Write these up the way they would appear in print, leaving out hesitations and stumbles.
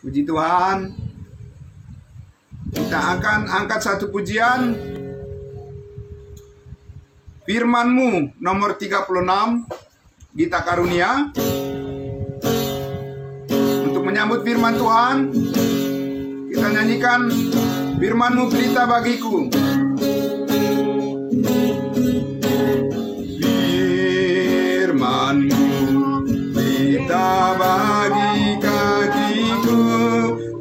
Puji Tuhan. Kita akan angkat satu pujian. Firman-Mu nomor 36, Gita Karunia. Untuk menyambut firman Tuhan, kita nyanyikan Firman-Mu pelita bagiku. Firman-Mu pelita bagi kakiku,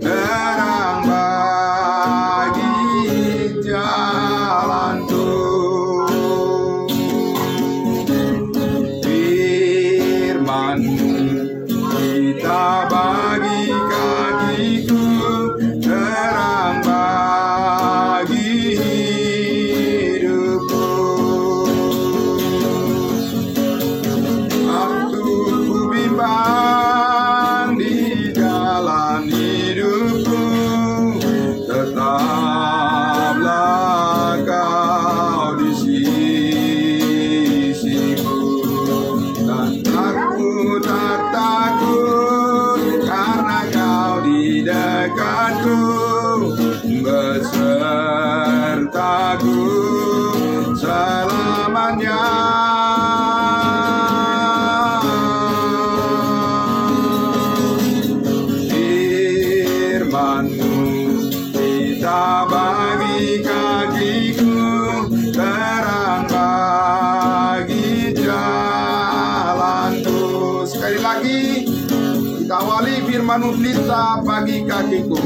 terang bagi jalanku. Firman-Mu pelita bagi kakiku, terang bagi hidupku. Waktu ku bimbang di jalan hidupku, tetaplah Kau di sisiku. Dan aku tak takut, karena Kau di dekatku, besertaku selamanya. Firman-Mu pelita bagi kakiku, terang bagi jalanku. Sekali lagi kita awali Firman-Mu pelita bagi kakiku.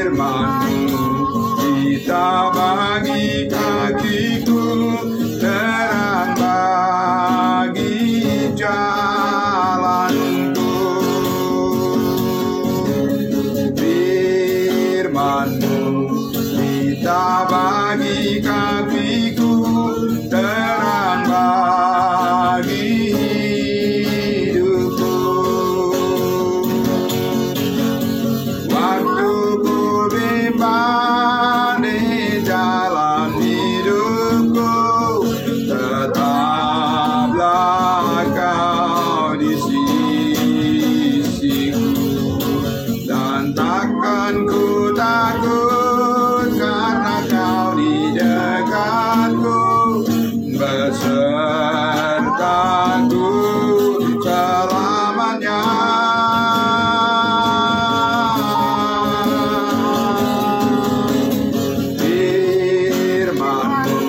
Firman-Mu pelita bagi kakiku, terang bagi jalanku. Firman-Mu pelita bagi kakiku, terang bagi hidupku. Waktu ku bimbang di jalan hidupku, tetaplah Kau di sisiku. Dan takkan ku takut, karena Kau di dekatku, besertaku selamanya. Firman-Mu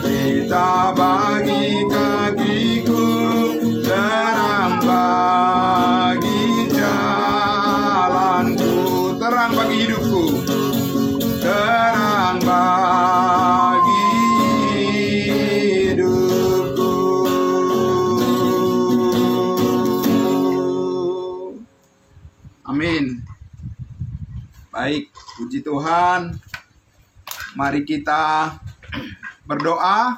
pelita bagi kakiku, terang bagi jalanku. Terang bagi hidupku, terang bagi hidupku. Amin. Baik, puji Tuhan. Mari kita berdoa.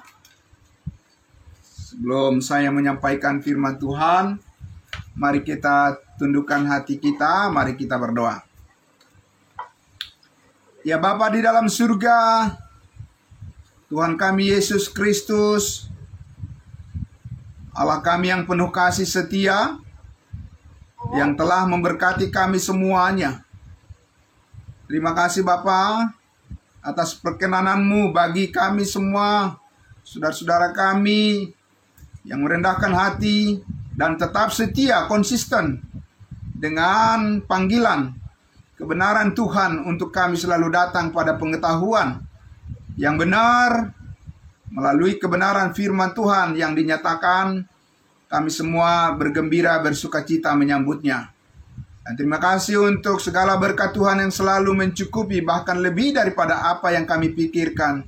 Sebelum saya menyampaikan firman Tuhan, mari kita tundukkan hati kita, mari kita berdoa. Ya Bapa di dalam surga, Tuhan kami Yesus Kristus, Allah kami yang penuh kasih setia, yang telah memberkati kami semuanya. Terima kasih Bapa atas perkenanan-Mu bagi kami semua, saudara-saudara kami yang merendahkan hati dan tetap setia, konsisten dengan panggilan kebenaran Tuhan untuk kami selalu datang pada pengetahuan yang benar melalui kebenaran firman Tuhan yang dinyatakan. Kami semua bergembira, bersukacita menyambutnya. Dan terima kasih untuk segala berkat Tuhan yang selalu mencukupi, bahkan lebih daripada apa yang kami pikirkan.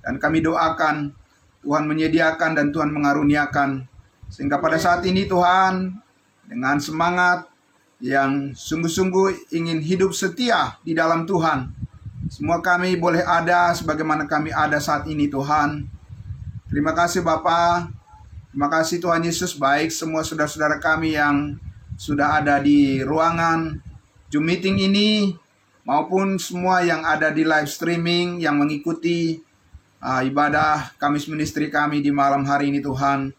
Dan kami doakan Tuhan menyediakan dan Tuhan mengaruniakan. Sehingga pada saat ini Tuhan, dengan semangat yang sungguh-sungguh ingin hidup setia di dalam Tuhan, semua kami boleh ada sebagaimana kami ada saat ini Tuhan. Terima kasih Bapa. Terima kasih Tuhan Yesus, baik semua saudara-saudara kami yang sudah ada di ruangan Zoom meeting ini, maupun semua yang ada di live streaming yang mengikuti ibadah Kamis Ministry kami di malam hari ini Tuhan.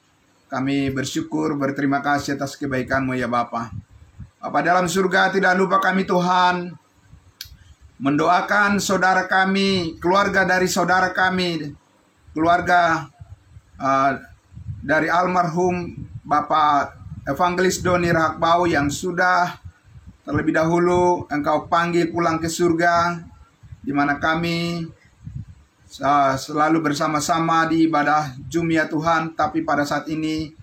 Kami bersyukur, berterima kasih atas kebaikan-Mu ya Bapa. Bapa dalam surga, tidak lupa kami Tuhan mendoakan saudara kami, keluarga dari saudara kami, keluarga dari almarhum Bapak Evangelis Doni Rahakbau yang sudah terlebih dahulu Engkau panggil pulang ke surga, di mana kami selalu bersama-sama di ibadah Jumia Tuhan. Tapi pada saat ini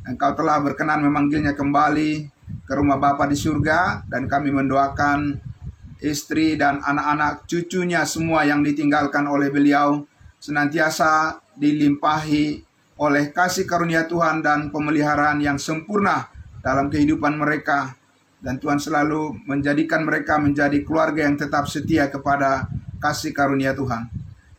Engkau telah berkenan memanggilnya kembali ke rumah Bapa di surga, dan kami mendoakan istri dan anak-anak cucunya semua yang ditinggalkan oleh beliau senantiasa dilimpahi oleh kasih karunia Tuhan dan pemeliharaan yang sempurna dalam kehidupan mereka. Dan Tuhan selalu menjadikan mereka menjadi keluarga yang tetap setia kepada kasih karunia Tuhan.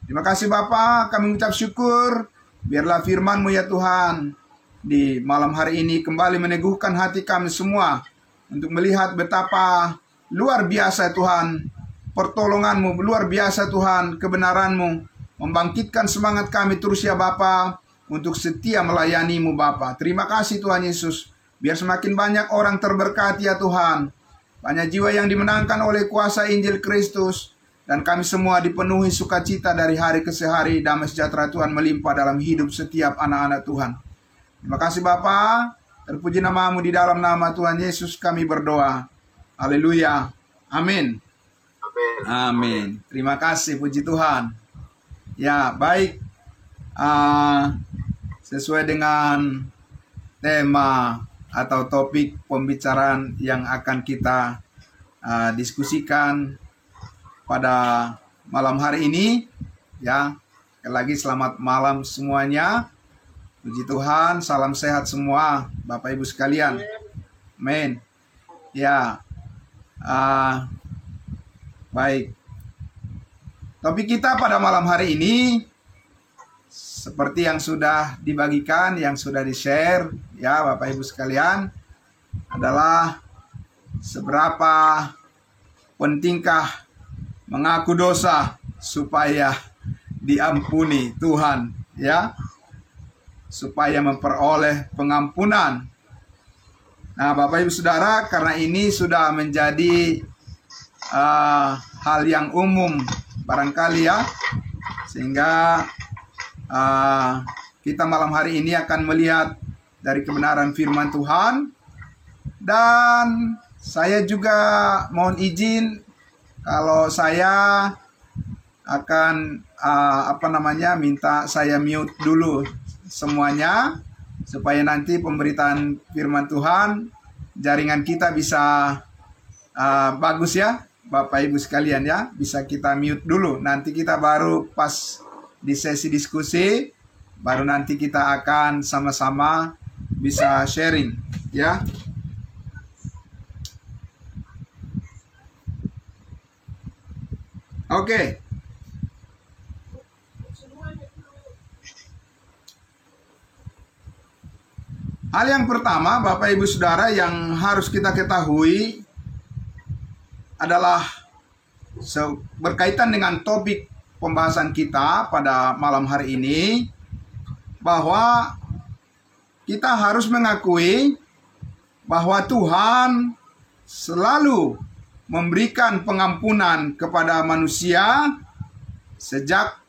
Terima kasih Bapa, kami mengucap syukur. Biarlah firman-Mu ya Tuhan di malam hari ini kembali meneguhkan hati kami semua untuk melihat betapa luar biasa Tuhan pertolongan-Mu, luar biasa Tuhan kebenaran-Mu, membangkitkan semangat kami terus ya Bapa untuk setia melayani-Mu Bapa. Terima kasih Tuhan Yesus. Biar semakin banyak orang terberkati ya Tuhan. Banyak jiwa yang dimenangkan oleh kuasa Injil Kristus. Dan kami semua dipenuhi sukacita dari hari ke hari. Damai sejahtera Tuhan melimpah dalam hidup setiap anak-anak Tuhan. Terima kasih Bapa. Terpuji nama-Mu, di dalam nama Tuhan Yesus kami berdoa. Haleluya. Amin. Amin. Terima kasih, puji Tuhan. Ya, baik. Sesuai dengan tema atau topik pembicaraan yang akan kita diskusikan pada malam hari ini, ya. Sekali lagi selamat malam semuanya. Puji Tuhan, salam sehat semua Bapak Ibu sekalian. Amin. Ya. Baik. Topik kita pada malam hari ini seperti yang sudah dibagikan, yang sudah di-share ya Bapak Ibu sekalian, adalah seberapa pentingkah mengaku dosa supaya diampuni Tuhan ya, supaya memperoleh pengampunan. Nah Bapak Ibu Saudara, karena ini sudah menjadi hal yang umum barangkali ya, sehingga kita malam hari ini akan melihat dari kebenaran firman Tuhan. Dan saya juga mohon izin kalau saya akan minta saya mute dulu semuanya, supaya nanti pemberitaan firman Tuhan jaringan kita bisa bagus ya Bapak Ibu sekalian ya. Bisa kita mute dulu, nanti kita baru pas di sesi diskusi, baru nanti kita akan sama-sama bisa sharing ya. Oke. Hal yang pertama Bapak Ibu Saudara yang harus kita ketahui adalah berkaitan dengan topik pembahasan kita pada malam hari ini, bahwa kita harus mengakui bahwa Tuhan selalu memberikan pengampunan kepada manusia sejak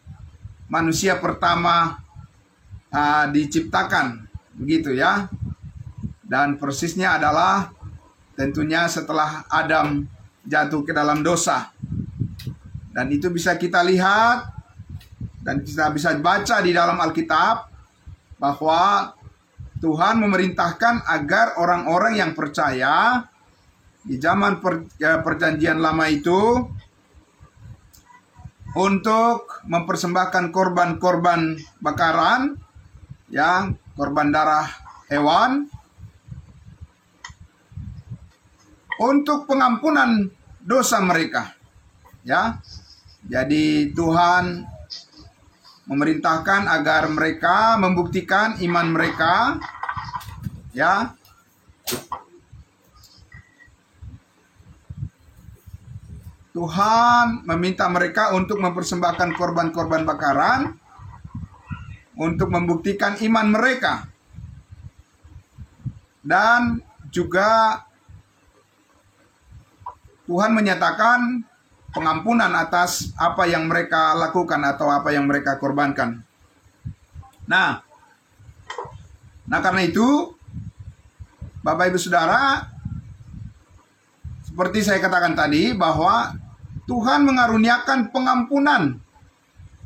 manusia pertama diciptakan, begitu ya. Dan persisnya adalah tentunya setelah Adam jatuh ke dalam dosa. Dan itu bisa kita lihat dan kita bisa baca di dalam Alkitab bahwa Tuhan memerintahkan agar orang-orang yang percaya di zaman perjanjian lama itu untuk mempersembahkan korban-korban bakaran, ya, korban darah hewan, untuk pengampunan dosa mereka, ya. Jadi Tuhan memerintahkan agar mereka membuktikan iman mereka, ya. Tuhan meminta mereka untuk mempersembahkan korban-korban bakaran untuk membuktikan iman mereka. dan juga Tuhan menyatakan pengampunan atas apa yang mereka lakukan atau apa yang mereka korbankan. Nah karena itu, Bapak Ibu Saudara, seperti saya katakan tadi, bahwa Tuhan mengaruniakan pengampunan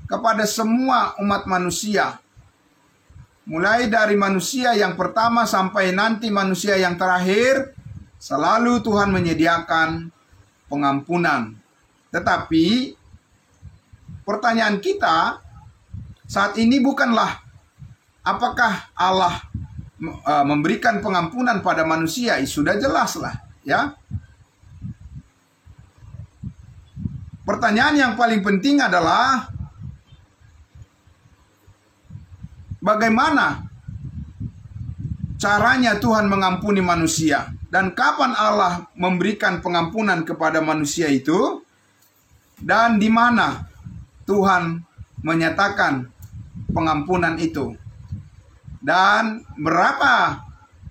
kepada semua umat manusia. Mulai dari manusia yang pertama sampai nanti manusia yang terakhir, selalu Tuhan menyediakan pengampunan. Tetapi pertanyaan kita saat ini bukanlah apakah Allah memberikan pengampunan pada manusia. Sudah jelas lah, ya. Pertanyaan yang paling penting adalah bagaimana caranya Tuhan mengampuni manusia, dan kapan Allah memberikan pengampunan kepada manusia itu, dan di mana Tuhan menyatakan pengampunan itu, dan berapa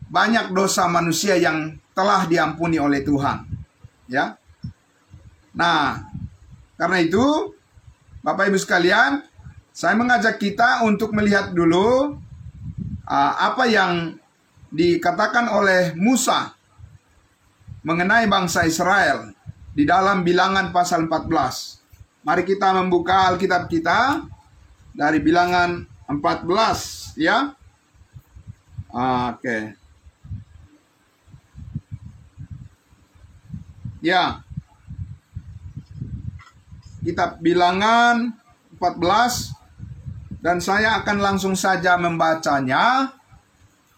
banyak dosa manusia yang telah diampuni oleh Tuhan, ya. Nah, karena itu Bapak Ibu sekalian, saya mengajak kita untuk melihat dulu apa yang dikatakan oleh Musa mengenai bangsa Israel di dalam Bilangan pasal 14. Mari kita membuka Alkitab kita dari Bilangan 14, ya. Oke. Ya. Kitab Bilangan 14, dan saya akan langsung saja membacanya.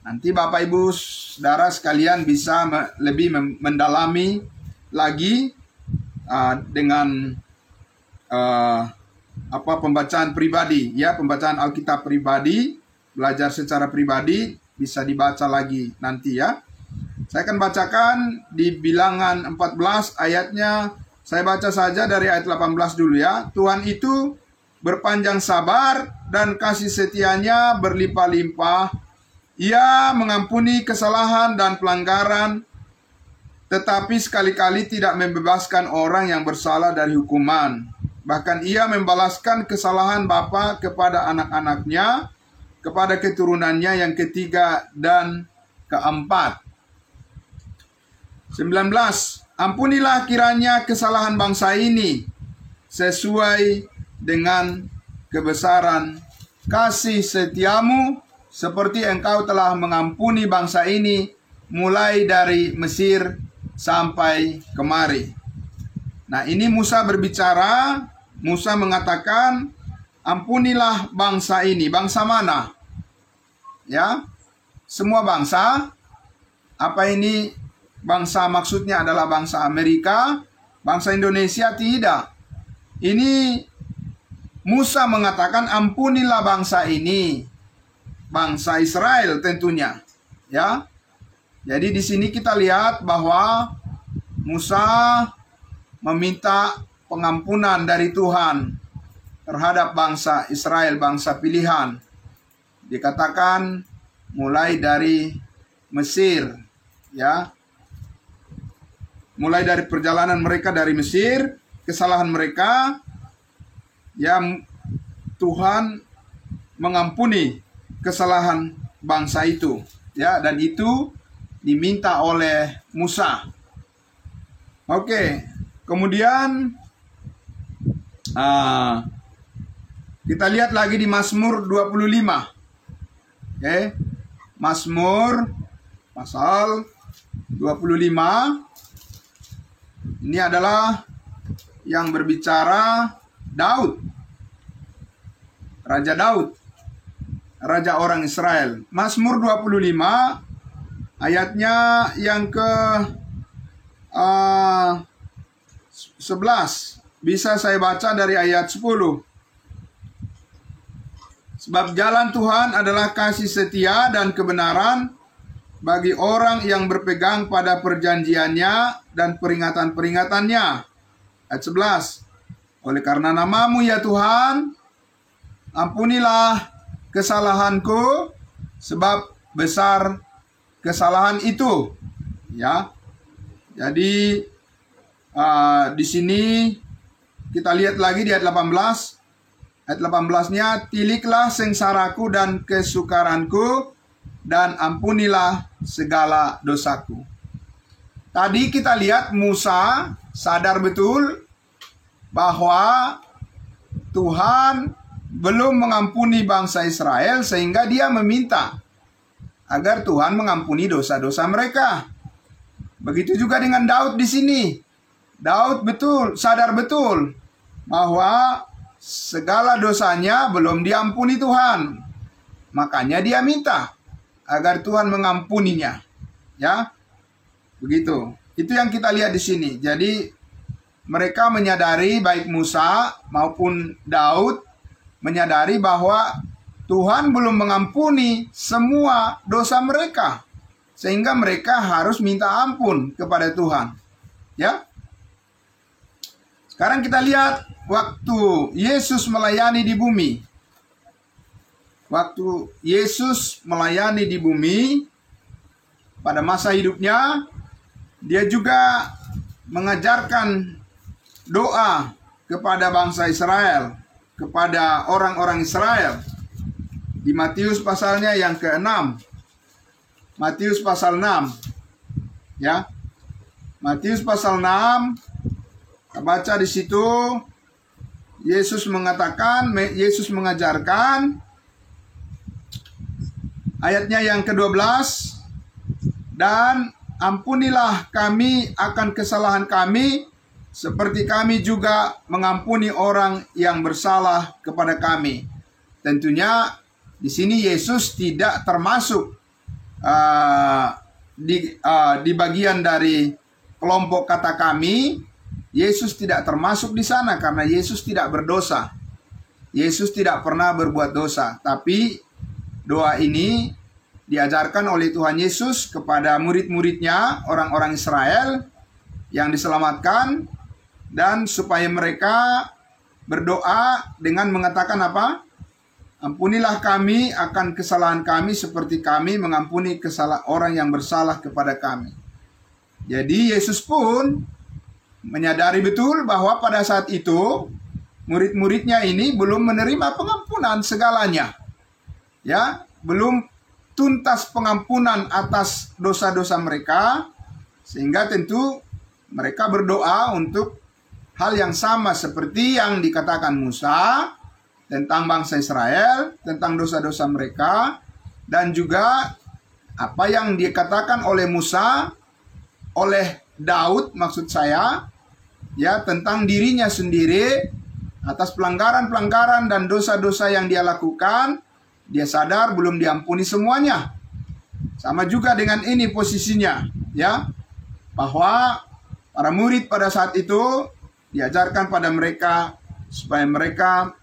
Nanti Bapak Ibu Saudara sekalian bisa lebih mendalami lagi dengan pembacaan pribadi, ya, pembacaan Alkitab pribadi, belajar secara pribadi, bisa dibaca lagi nanti, ya. Saya akan bacakan di Bilangan 14 ayatnya. Saya baca saja dari ayat 18 dulu, ya. Tuhan itu berpanjang sabar dan kasih setianya berlimpah-limpah. Ia mengampuni kesalahan dan pelanggaran, tetapi sekali-kali tidak membebaskan orang yang bersalah dari hukuman. Bahkan ia membalaskan kesalahan bapa kepada anak-anaknya, kepada keturunannya yang ketiga dan keempat. 19. Ampunilah kiranya kesalahan bangsa ini sesuai dengan kebesaran kasih setiamu, seperti engkau telah mengampuni bangsa ini mulai dari Mesir sampai kemari. Nah, ini Musa berbicara. Musa mengatakan, ampunilah bangsa ini. Bangsa mana? Ya, semua bangsa. Apa ini bangsa maksudnya adalah bangsa Amerika, bangsa Indonesia? Tidak. Ini Musa mengatakan ampunilah bangsa ini, bangsa Israel tentunya, ya. Jadi di sini kita lihat bahwa Musa meminta pengampunan dari Tuhan terhadap bangsa Israel, bangsa pilihan. Dikatakan mulai dari Mesir, ya. Mulai dari perjalanan mereka dari Mesir, kesalahan mereka, ya, Tuhan mengampuni kesalahan bangsa itu, ya, dan itu diminta oleh Musa. Oke, kemudian kita lihat lagi di Mazmur 25. Oke, Mazmur pasal 25. Ini adalah yang berbicara Daud, Raja Daud, raja orang Israel. Mazmur 25 ayatnya yang ke 11. Bisa saya baca dari ayat 10. Sebab jalan Tuhan adalah kasih setia dan kebenaran bagi orang yang berpegang pada perjanjiannya dan peringatan-peringatannya. Ayat 11. Oleh karena namamu ya Tuhan, ampunilah kesalahanku, sebab besar kesalahan itu. Ya. Jadi di sini kita lihat lagi di ayat 18. Ayat 18-nya, tiliklah sengsaraku dan kesukaranku, dan ampunilah segala dosaku. Tadi kita lihat Musa sadar betul bahwa Tuhan belum mengampuni bangsa Israel, sehingga dia meminta agar Tuhan mengampuni dosa-dosa mereka. Begitu juga dengan Daud di sini. Daud sadar betul bahwa segala dosanya belum diampuni Tuhan. Makanya dia minta agar Tuhan mengampuninya. Ya. Begitu. Itu yang kita lihat di sini. Jadi mereka menyadari, baik Musa maupun Daud menyadari bahwa Tuhan belum mengampuni semua dosa mereka, sehingga mereka harus minta ampun kepada Tuhan. Ya. Sekarang kita lihat waktu Yesus melayani di bumi. Waktu Yesus melayani di bumi pada masa hidupnya, dia juga mengajarkan doa kepada bangsa Israel, kepada orang-orang Israel. Di Matius pasalnya yang ke-6. Matius pasal 6. Ya. Matius pasal 6. Kita baca di situ, Yesus mengajarkan, ayatnya yang ke-12, dan ampunilah kami akan kesalahan kami, seperti kami juga mengampuni orang yang bersalah kepada kami. Tentunya di sini Yesus tidak termasuk di bagian dari kelompok kata kami. Yesus tidak termasuk di sana karena Yesus tidak berdosa. Yesus tidak pernah berbuat dosa. Tapi doa ini diajarkan oleh Tuhan Yesus kepada murid-muridnya, orang-orang Israel yang diselamatkan, dan supaya mereka berdoa dengan mengatakan apa? Ampunilah kami akan kesalahan kami seperti kami mengampuni orang yang bersalah kepada kami. Jadi Yesus pun menyadari betul bahwa pada saat itu murid-muridnya ini belum menerima pengampunan segalanya. Ya, belum tuntas pengampunan atas dosa-dosa mereka, sehingga tentu mereka berdoa untuk hal yang sama seperti yang dikatakan Musa tentang bangsa Israel, tentang dosa-dosa mereka, dan juga apa yang dikatakan oleh Musa, oleh Daud maksud saya, ya, tentang dirinya sendiri atas pelanggaran-pelanggaran dan dosa-dosa yang dia lakukan. Dia sadar belum diampuni semuanya. Sama juga dengan ini posisinya, ya, bahwa para murid pada saat itu diajarkan pada mereka supaya mereka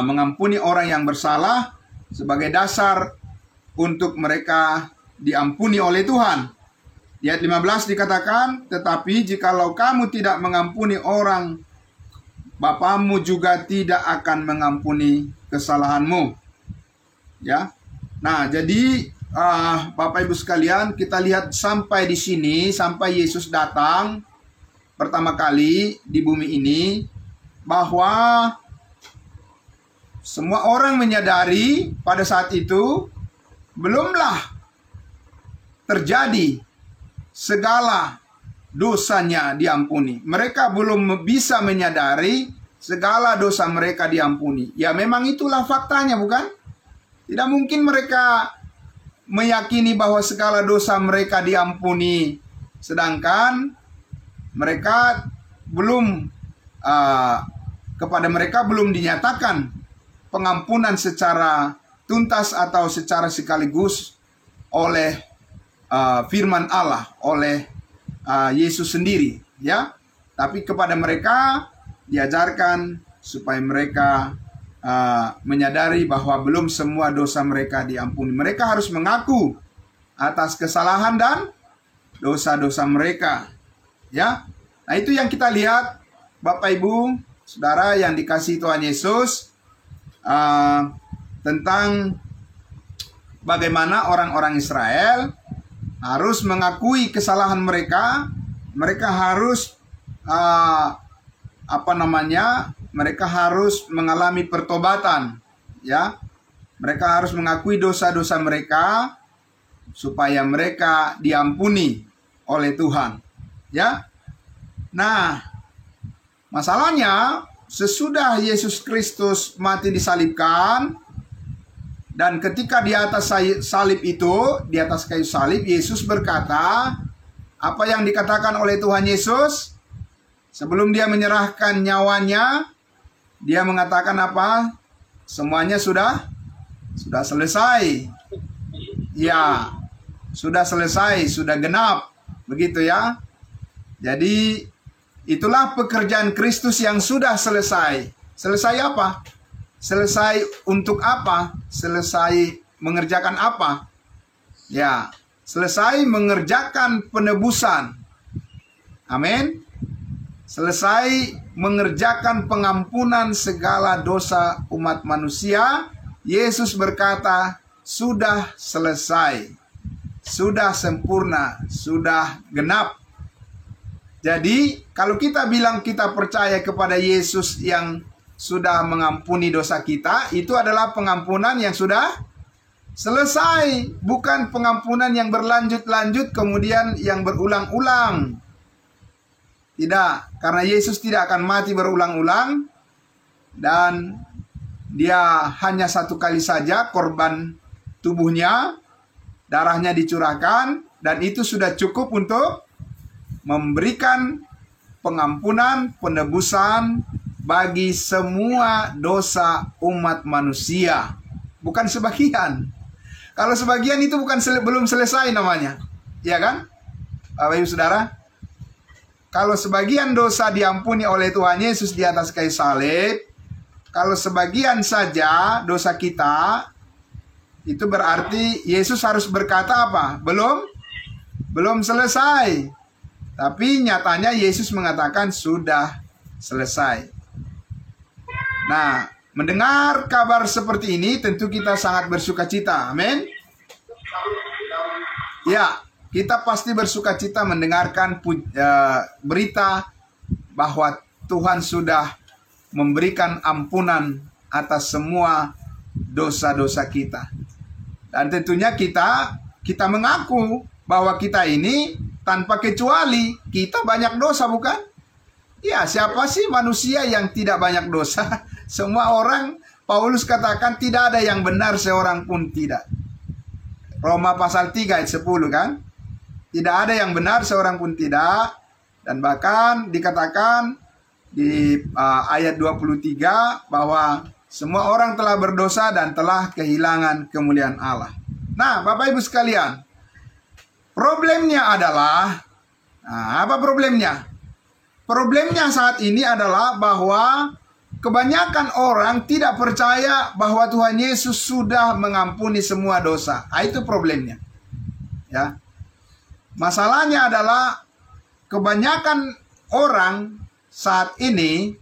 mengampuni orang yang bersalah sebagai dasar untuk mereka diampuni oleh Tuhan. Di ayat 15 dikatakan, tetapi jikalau kamu tidak mengampuni orang, Bapamu juga tidak akan mengampuni kesalahanmu. Ya. Nah, jadi Bapak Ibu sekalian, kita lihat sampai di sini, sampai Yesus datang pertama kali di bumi ini, bahwa semua orang menyadari pada saat itu belumlah terjadi segala dosanya diampuni. Mereka belum bisa menyadari segala dosa mereka diampuni. Ya, memang itulah faktanya, bukan? Tidak mungkin mereka meyakini bahwa segala dosa mereka diampuni, sedangkan mereka belum kepada mereka belum dinyatakan pengampunan secara tuntas atau secara sekaligus oleh firman Allah, oleh Yesus sendiri, ya. Tapi kepada mereka diajarkan supaya mereka menyadari bahwa belum semua dosa mereka diampuni. Mereka harus mengaku atas kesalahan dan dosa-dosa mereka, ya. Nah, itu yang kita lihat, Bapak Ibu Saudara yang dikasihi Tuhan Yesus, tentang bagaimana orang-orang Israel harus mengakui kesalahan mereka. Mereka harus mereka harus mengalami pertobatan, ya. Mereka harus mengakui dosa-dosa mereka supaya mereka diampuni oleh Tuhan, ya. Nah, masalahnya sesudah Yesus Kristus mati disalibkan, dan ketika di atas salib itu, di atas kayu salib, Yesus berkata, apa yang dikatakan oleh Tuhan Yesus? Sebelum dia menyerahkan nyawanya, dia mengatakan apa? Semuanya sudah selesai. Ya, sudah selesai, sudah genap. Begitu ya. Jadi, itulah pekerjaan Kristus yang sudah selesai. Selesai apa? Selesai untuk apa? Selesai mengerjakan apa? Ya, selesai mengerjakan penebusan. Amin. Selesai mengerjakan pengampunan segala dosa umat manusia. Yesus berkata, sudah selesai. Sudah sempurna, sudah genap. Jadi, kalau kita bilang kita percaya kepada Yesus yang sudah mengampuni dosa kita, itu adalah pengampunan yang sudah selesai. Bukan pengampunan yang berlanjut-lanjut kemudian yang berulang-ulang. Tidak, karena Yesus tidak akan mati berulang-ulang. Dan dia hanya satu kali saja korban tubuhnya, darahnya dicurahkan, dan itu sudah cukup untuk memberikan pengampunan, penebusan bagi semua dosa umat manusia. Bukan sebagian. Kalau sebagian itu belum selesai namanya. Ya kan? Bapak Ibu Saudara, kalau sebagian dosa diampuni oleh Tuhan Yesus di atas kayu salib, kalau sebagian saja dosa kita, itu berarti Yesus harus berkata apa? Belum selesai. Tapi nyatanya Yesus mengatakan sudah selesai. Nah, mendengar kabar seperti ini tentu kita sangat bersuka cita. Amin. Ya, kita pasti bersuka cita mendengarkan berita bahwa Tuhan sudah memberikan ampunan atas semua dosa-dosa kita. Dan tentunya kita mengaku bahwa kita ini tanpa kecuali kita banyak dosa, bukan? Ya, siapa sih manusia yang tidak banyak dosa? Semua orang, Paulus katakan tidak ada yang benar seorang pun tidak. Roma pasal 3 ayat 10 kan? Tidak ada yang benar seorang pun tidak. Dan bahkan dikatakan di ayat 23 bahwa semua orang telah berdosa dan telah kehilangan kemuliaan Allah. Nah, Bapak Ibu sekalian, problemnya adalah, apa problemnya? Problemnya saat ini adalah bahwa kebanyakan orang tidak percaya bahwa Tuhan Yesus sudah mengampuni semua dosa. Itu problemnya. Ya. Masalahnya adalah kebanyakan orang saat ini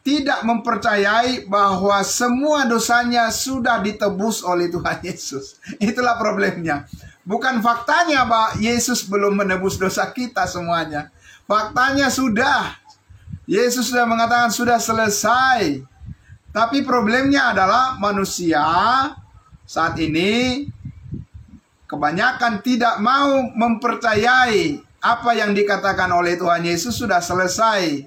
tidak mempercayai bahwa semua dosanya sudah ditebus oleh Tuhan Yesus. Itulah problemnya. Bukan faktanya bahwa Yesus belum menebus dosa kita semuanya. Faktanya sudah. Yesus sudah mengatakan sudah selesai. Tapi problemnya adalah manusia saat ini kebanyakan tidak mau mempercayai apa yang dikatakan oleh Tuhan Yesus sudah selesai.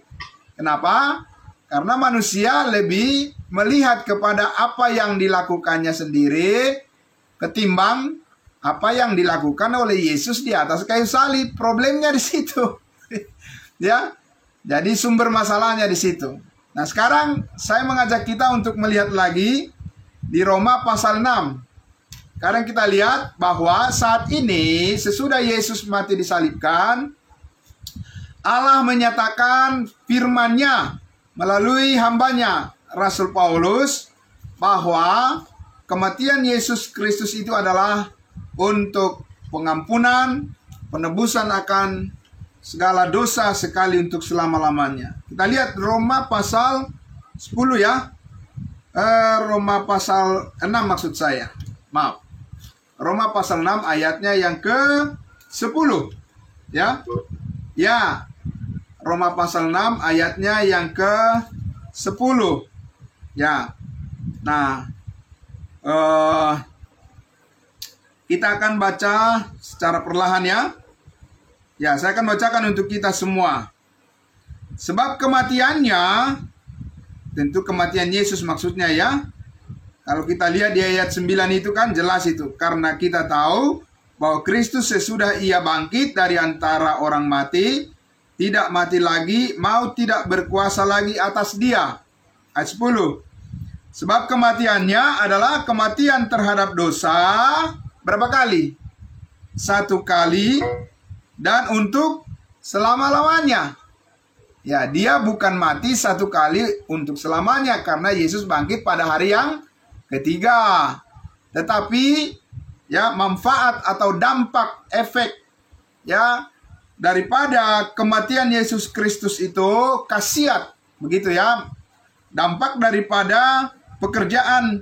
Kenapa? Karena manusia lebih melihat kepada apa yang dilakukannya sendiri ketimbang apa yang dilakukan oleh Yesus di atas kayu salib. Problemnya di situ. Ya. Jadi sumber masalahnya di situ. Nah, sekarang saya mengajak kita untuk melihat lagi di Roma pasal 6. Sekarang kita lihat bahwa saat ini sesudah Yesus mati disalibkan, Allah menyatakan firman-Nya melalui hambanya Rasul Paulus bahwa kematian Yesus Kristus itu adalah untuk pengampunan, penebusan akan segala dosa sekali untuk selama-lamanya. Kita lihat Roma pasal 10 ya. Roma pasal 6 maksud saya. Maaf. Roma pasal 6 ayatnya yang ke-10. Ya. Ya. Roma pasal 6 ayatnya yang ke-10. Ya. Nah, kita akan baca secara perlahan ya. Ya, saya akan bacakan untuk kita semua. Sebab kematiannya, tentu kematian Yesus maksudnya ya. Kalau kita lihat di ayat 9 itu kan jelas itu. Karena kita tahu bahwa Kristus sesudah ia bangkit dari antara orang mati, tidak mati lagi, maut tidak berkuasa lagi atas dia. Ayat 10. Sebab kematiannya adalah kematian terhadap dosa. Berapa kali? 1 kali. Dan untuk selama-lamanya. Ya, dia bukan mati 1 kali untuk selamanya. Karena Yesus bangkit pada hari yang ketiga. Tetapi ya, manfaat atau dampak efek ya daripada kematian Yesus Kristus itu khasiat, begitu ya. Dampak daripada pekerjaan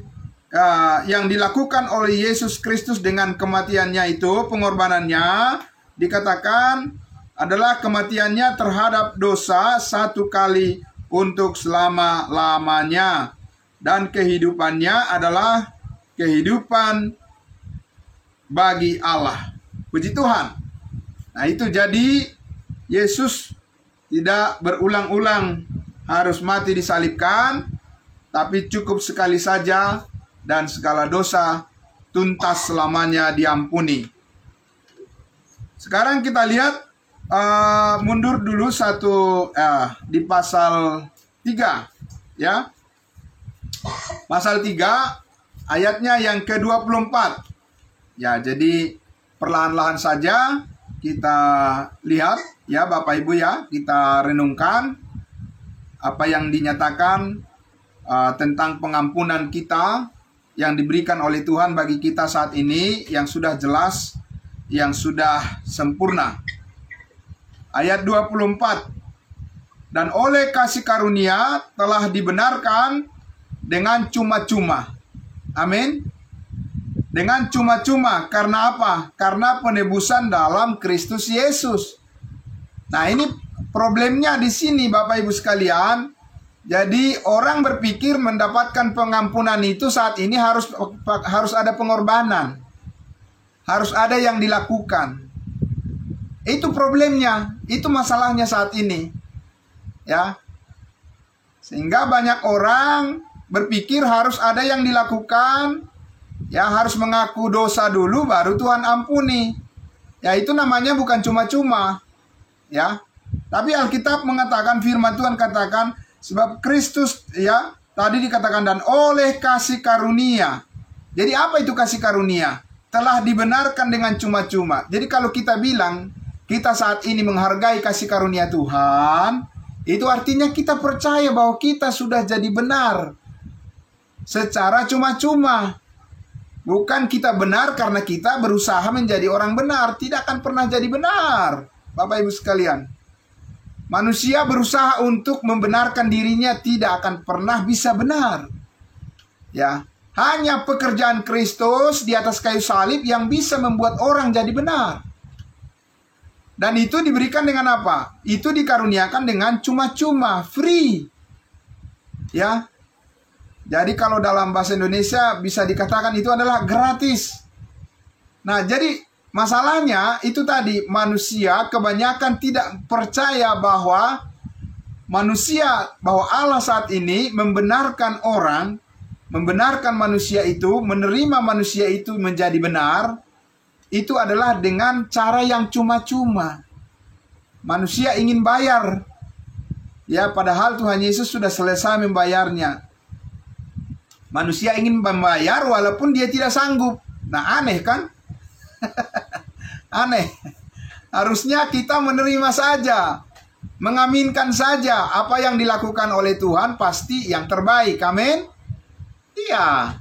yang dilakukan oleh Yesus Kristus dengan kematiannya itu, pengorbanannya, dikatakan adalah kematiannya terhadap dosa 1 kali untuk selama-lamanya. Dan kehidupannya adalah kehidupan bagi Allah. Puji Tuhan. Nah itu jadi Yesus tidak berulang-ulang harus mati disalibkan, tapi cukup sekali saja dan segala dosa tuntas selamanya diampuni. Sekarang kita lihat mundur dulu di pasal 3 ya. Pasal 3 ayatnya yang ke-24. Ya, jadi perlahan-lahan saja kita lihat ya Bapak Ibu ya, kita renungkan apa yang dinyatakan tentang pengampunan kita yang diberikan oleh Tuhan bagi kita saat ini, yang sudah jelas, yang sudah sempurna. Ayat 24. Dan oleh kasih karunia telah dibenarkan dengan cuma-cuma. Amin. Dengan cuma-cuma. Karena apa? Karena penebusan dalam Kristus Yesus. Nah, ini problemnya di sini Bapak Ibu sekalian. Jadi orang berpikir mendapatkan pengampunan itu saat ini harus ada pengorbanan. Harus ada yang dilakukan. Itu problemnya. Itu masalahnya saat ini. Ya. Sehingga banyak orang berpikir harus ada yang dilakukan, ya harus mengaku dosa dulu baru Tuhan ampuni. Ya itu namanya bukan cuma-cuma. Ya. Tapi Alkitab mengatakan, firman Tuhan katakan, sebab Kristus ya tadi dikatakan dan oleh kasih karunia. Jadi apa itu kasih karunia? Telah dibenarkan dengan cuma-cuma. Jadi kalau kita bilang kita saat ini menghargai kasih karunia Tuhan, itu artinya kita percaya bahwa kita sudah jadi benar secara cuma-cuma. Bukan kita benar karena kita berusaha menjadi orang benar. Tidak akan pernah jadi benar, Bapak Ibu sekalian. Manusia berusaha untuk membenarkan dirinya tidak akan pernah bisa benar. Ya, hanya pekerjaan Kristus di atas kayu salib yang bisa membuat orang jadi benar. Dan itu diberikan dengan apa? Itu dikaruniakan dengan cuma-cuma, free. Ya. Jadi kalau dalam bahasa Indonesia bisa dikatakan itu adalah gratis. Nah, jadi masalahnya itu tadi, manusia kebanyakan tidak percaya bahwa Allah saat ini membenarkan orang, membenarkan manusia itu, menerima manusia itu menjadi benar, itu adalah dengan cara yang cuma-cuma. Manusia ingin bayar. Ya, padahal Tuhan Yesus sudah selesai membayarnya. Manusia ingin membayar walaupun dia tidak sanggup. Nah, aneh kan? Aneh. Harusnya kita menerima saja, mengaminkan saja apa yang dilakukan oleh Tuhan pasti yang terbaik. Amin. Iya.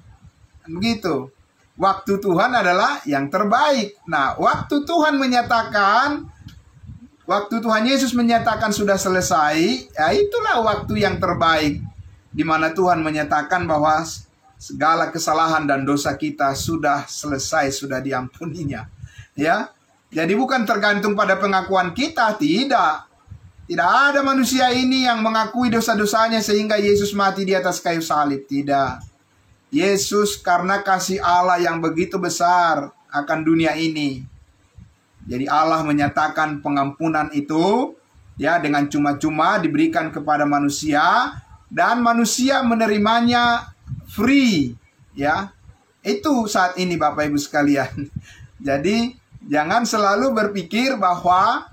Begitu. Waktu Tuhan adalah yang terbaik. Nah, waktu Tuhan menyatakan, waktu Tuhan Yesus menyatakan sudah selesai, ya itulah waktu yang terbaik. Di mana Tuhan menyatakan bahwa segala kesalahan dan dosa kita sudah selesai, sudah diampuninya. Ya, jadi bukan tergantung pada pengakuan kita, tidak. Tidak ada manusia ini yang mengakui dosa-dosanya sehingga Yesus mati di atas kayu salib, tidak. Yesus karena kasih Allah yang begitu besar akan dunia ini. Jadi Allah menyatakan pengampunan itu ya dengan cuma-cuma diberikan kepada manusia dan manusia menerimanya free, ya. Itu saat ini Bapak Ibu sekalian. Jadi jangan selalu berpikir bahwa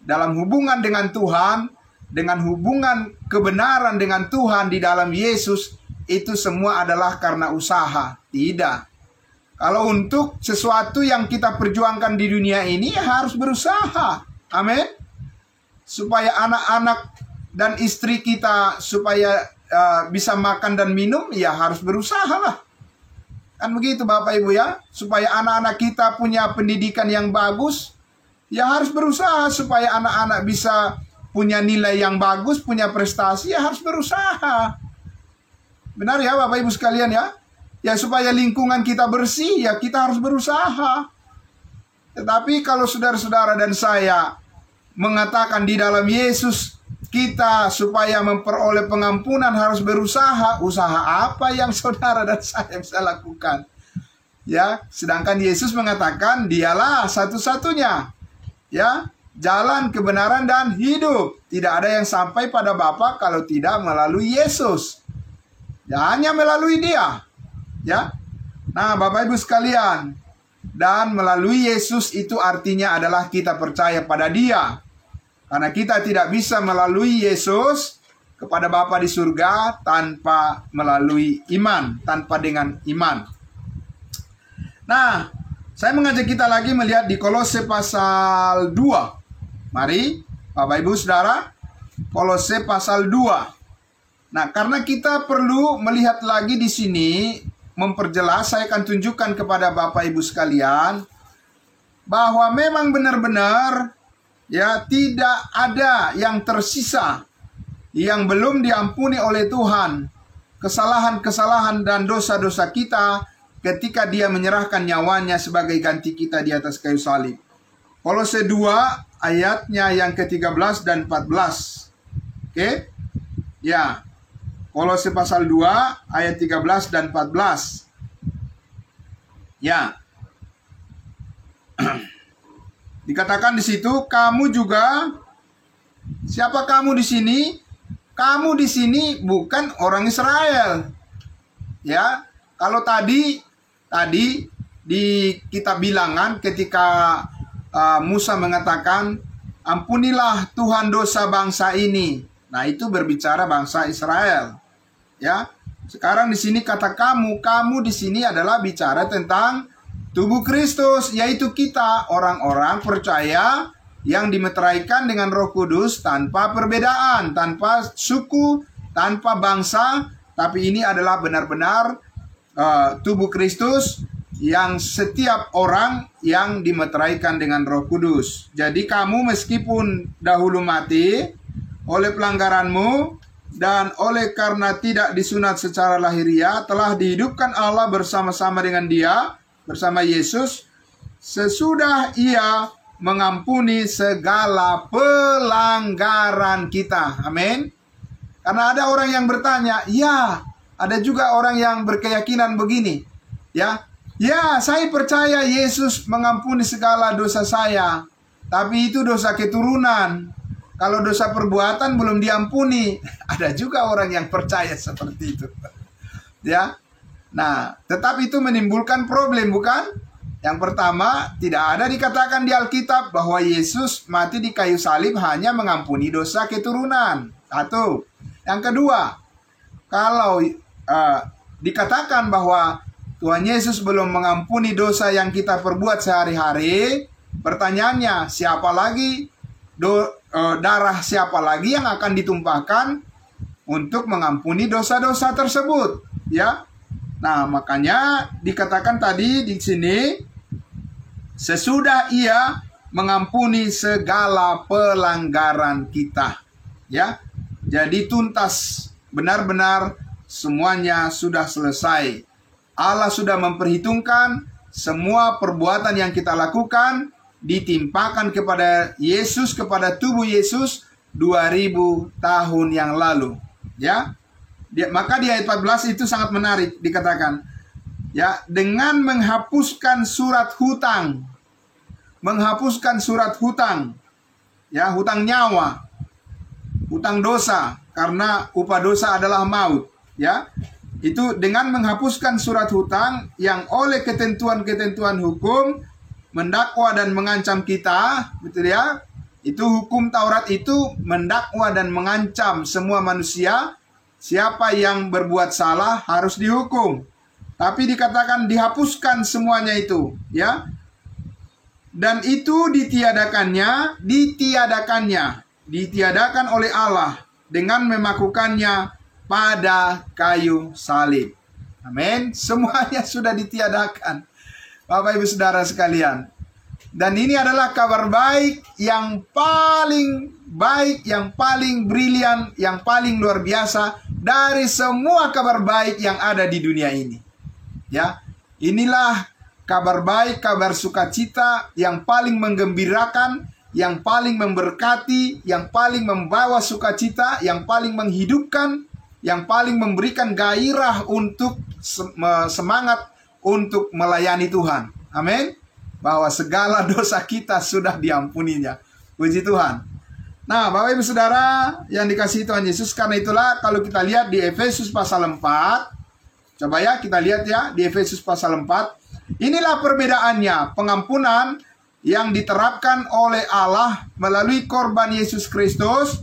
dalam hubungan dengan Tuhan, dengan hubungan kebenaran dengan Tuhan di dalam Yesus, itu semua adalah karena usaha. Tidak. Kalau untuk sesuatu yang kita perjuangkan di dunia ini, harus berusaha. Amin. Supaya anak-anak dan istri kita supaya bisa makan dan minum, ya harus berusaha lah. Kan begitu Bapak Ibu ya. Supaya anak-anak kita punya pendidikan yang bagus, ya harus berusaha. Supaya anak-anak bisa punya nilai yang bagus, punya prestasi, ya harus berusaha. Benar ya Bapak Ibu sekalian ya. Ya supaya lingkungan kita bersih, ya kita harus berusaha. Tetapi kalau saudara-saudara dan saya mengatakan di dalam Yesus kita supaya memperoleh pengampunan harus berusaha, usaha apa yang saudara dan saya bisa lakukan? Ya, sedangkan Yesus mengatakan dialah satu-satunya, ya, jalan kebenaran dan hidup. Tidak ada yang sampai pada Bapa kalau tidak melalui Yesus. Ya, hanya melalui Dia. Ya. Nah, Bapak Ibu sekalian, dan melalui Yesus itu artinya adalah kita percaya pada Dia. Karena kita tidak bisa melalui Yesus kepada Bapa di surga tanpa melalui iman, tanpa dengan iman. Nah, saya mengajak kita lagi melihat di Kolose pasal 2. Mari, Bapak Ibu Saudara, Kolose pasal 2. Nah, karena kita perlu melihat lagi di sini, memperjelas, saya akan tunjukkan kepada Bapak Ibu sekalian bahwa memang benar-benar ya tidak ada yang tersisa yang belum diampuni oleh Tuhan. Kesalahan-kesalahan dan dosa-dosa kita ketika Dia menyerahkan nyawanya sebagai ganti kita di atas kayu salib. Kolose 2 ayatnya yang ke-13 dan 14. Oke? Ya. Kolose pasal 2 ayat 13 dan 14. Ya. Dikatakan di situ, kamu juga, siapa kamu di sini? Kamu di sini bukan orang Israel. Ya, kalau tadi di kitab Bilangan ketika Musa mengatakan, ampunilah Tuhan dosa bangsa ini. Nah, itu berbicara bangsa Israel. Ya, sekarang di sini kata kamu di sini adalah bicara tentang tubuh Kristus, yaitu kita, orang-orang percaya yang dimeteraikan dengan Roh Kudus tanpa perbedaan, tanpa suku, tanpa bangsa, tapi ini adalah benar-benar tubuh Kristus yang setiap orang yang dimeteraikan dengan Roh Kudus. Jadi kamu meskipun dahulu mati oleh pelanggaranmu dan oleh karena tidak disunat secara lahiriah, telah dihidupkan Allah bersama-sama dengan Dia, bersama Yesus, sesudah Ia mengampuni segala pelanggaran kita. Amin. Karena ada orang yang bertanya, ya, ada juga orang yang berkeyakinan begini, ya, saya percaya Yesus mengampuni segala dosa saya, tapi itu dosa keturunan. Kalau dosa perbuatan belum diampuni. Ada juga orang yang percaya seperti itu. Ya. Nah, tetapi itu menimbulkan problem, bukan? Yang pertama, tidak ada dikatakan di Alkitab bahwa Yesus mati di kayu salib hanya mengampuni dosa keturunan. Satu. Yang kedua, kalau dikatakan bahwa Tuhan Yesus belum mengampuni dosa yang kita perbuat sehari-hari, pertanyaannya, siapa lagi, darah siapa lagi yang akan ditumpahkan untuk mengampuni dosa-dosa tersebut? Ya. Nah, makanya dikatakan tadi di sini, sesudah Ia mengampuni segala pelanggaran kita. Ya. Jadi tuntas, benar-benar semuanya sudah selesai. Allah sudah memperhitungkan semua perbuatan yang kita lakukan ditimpakan kepada Yesus, kepada tubuh Yesus 2000 tahun yang lalu. Ya, maka di ayat 14 itu sangat menarik dikatakan, ya, dengan menghapuskan surat hutang, ya, hutang nyawa, hutang dosa, karena upah dosa adalah maut, ya. Itu dengan menghapuskan surat hutang yang oleh ketentuan-ketentuan hukum mendakwa dan mengancam kita, betul ya? Itu hukum Taurat itu mendakwa dan mengancam semua manusia. Siapa yang berbuat salah harus dihukum. Tapi dikatakan dihapuskan semuanya itu, ya. Dan itu ditiadakan oleh Allah dengan memakukannya pada kayu salib. Amin. Semuanya sudah ditiadakan, Bapak Ibu Saudara sekalian. Dan ini adalah kabar baik, yang paling brilian, yang paling luar biasa dari semua kabar baik yang ada di dunia ini. Ya, inilah kabar baik, kabar sukacita yang paling menggembirakan, yang paling memberkati, yang paling membawa sukacita, yang paling menghidupkan, yang paling memberikan gairah untuk semangat untuk melayani Tuhan. Amin. Bahwa segala dosa kita sudah diampuninya. Puji Tuhan. Nah, Bapak Ibu Saudara yang dikasihi Tuhan Yesus, karena itulah kalau kita lihat di Efesus pasal 4, coba ya kita lihat ya di Efesus pasal 4, inilah perbedaannya pengampunan yang diterapkan oleh Allah melalui korban Yesus Kristus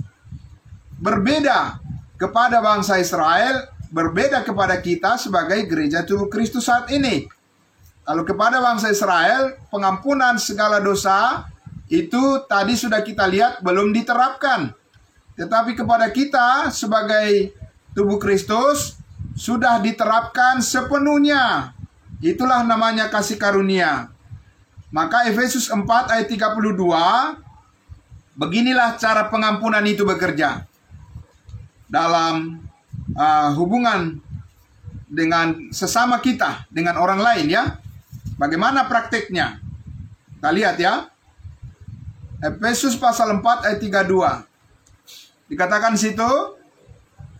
berbeda kepada bangsa Israel, berbeda kepada kita sebagai gereja tubuh Kristus saat ini. Kalau kepada bangsa Israel, pengampunan segala dosa itu tadi sudah kita lihat belum diterapkan. Tetapi kepada kita sebagai tubuh Kristus sudah diterapkan sepenuhnya. Itulah namanya kasih karunia. Maka Efesus 4 ayat 32, beginilah cara pengampunan itu bekerja dalam hubungan dengan sesama kita, dengan orang lain ya. Bagaimana prakteknya? Kita lihat ya. Efesus pasal 4 ayat 32. Dikatakan situ,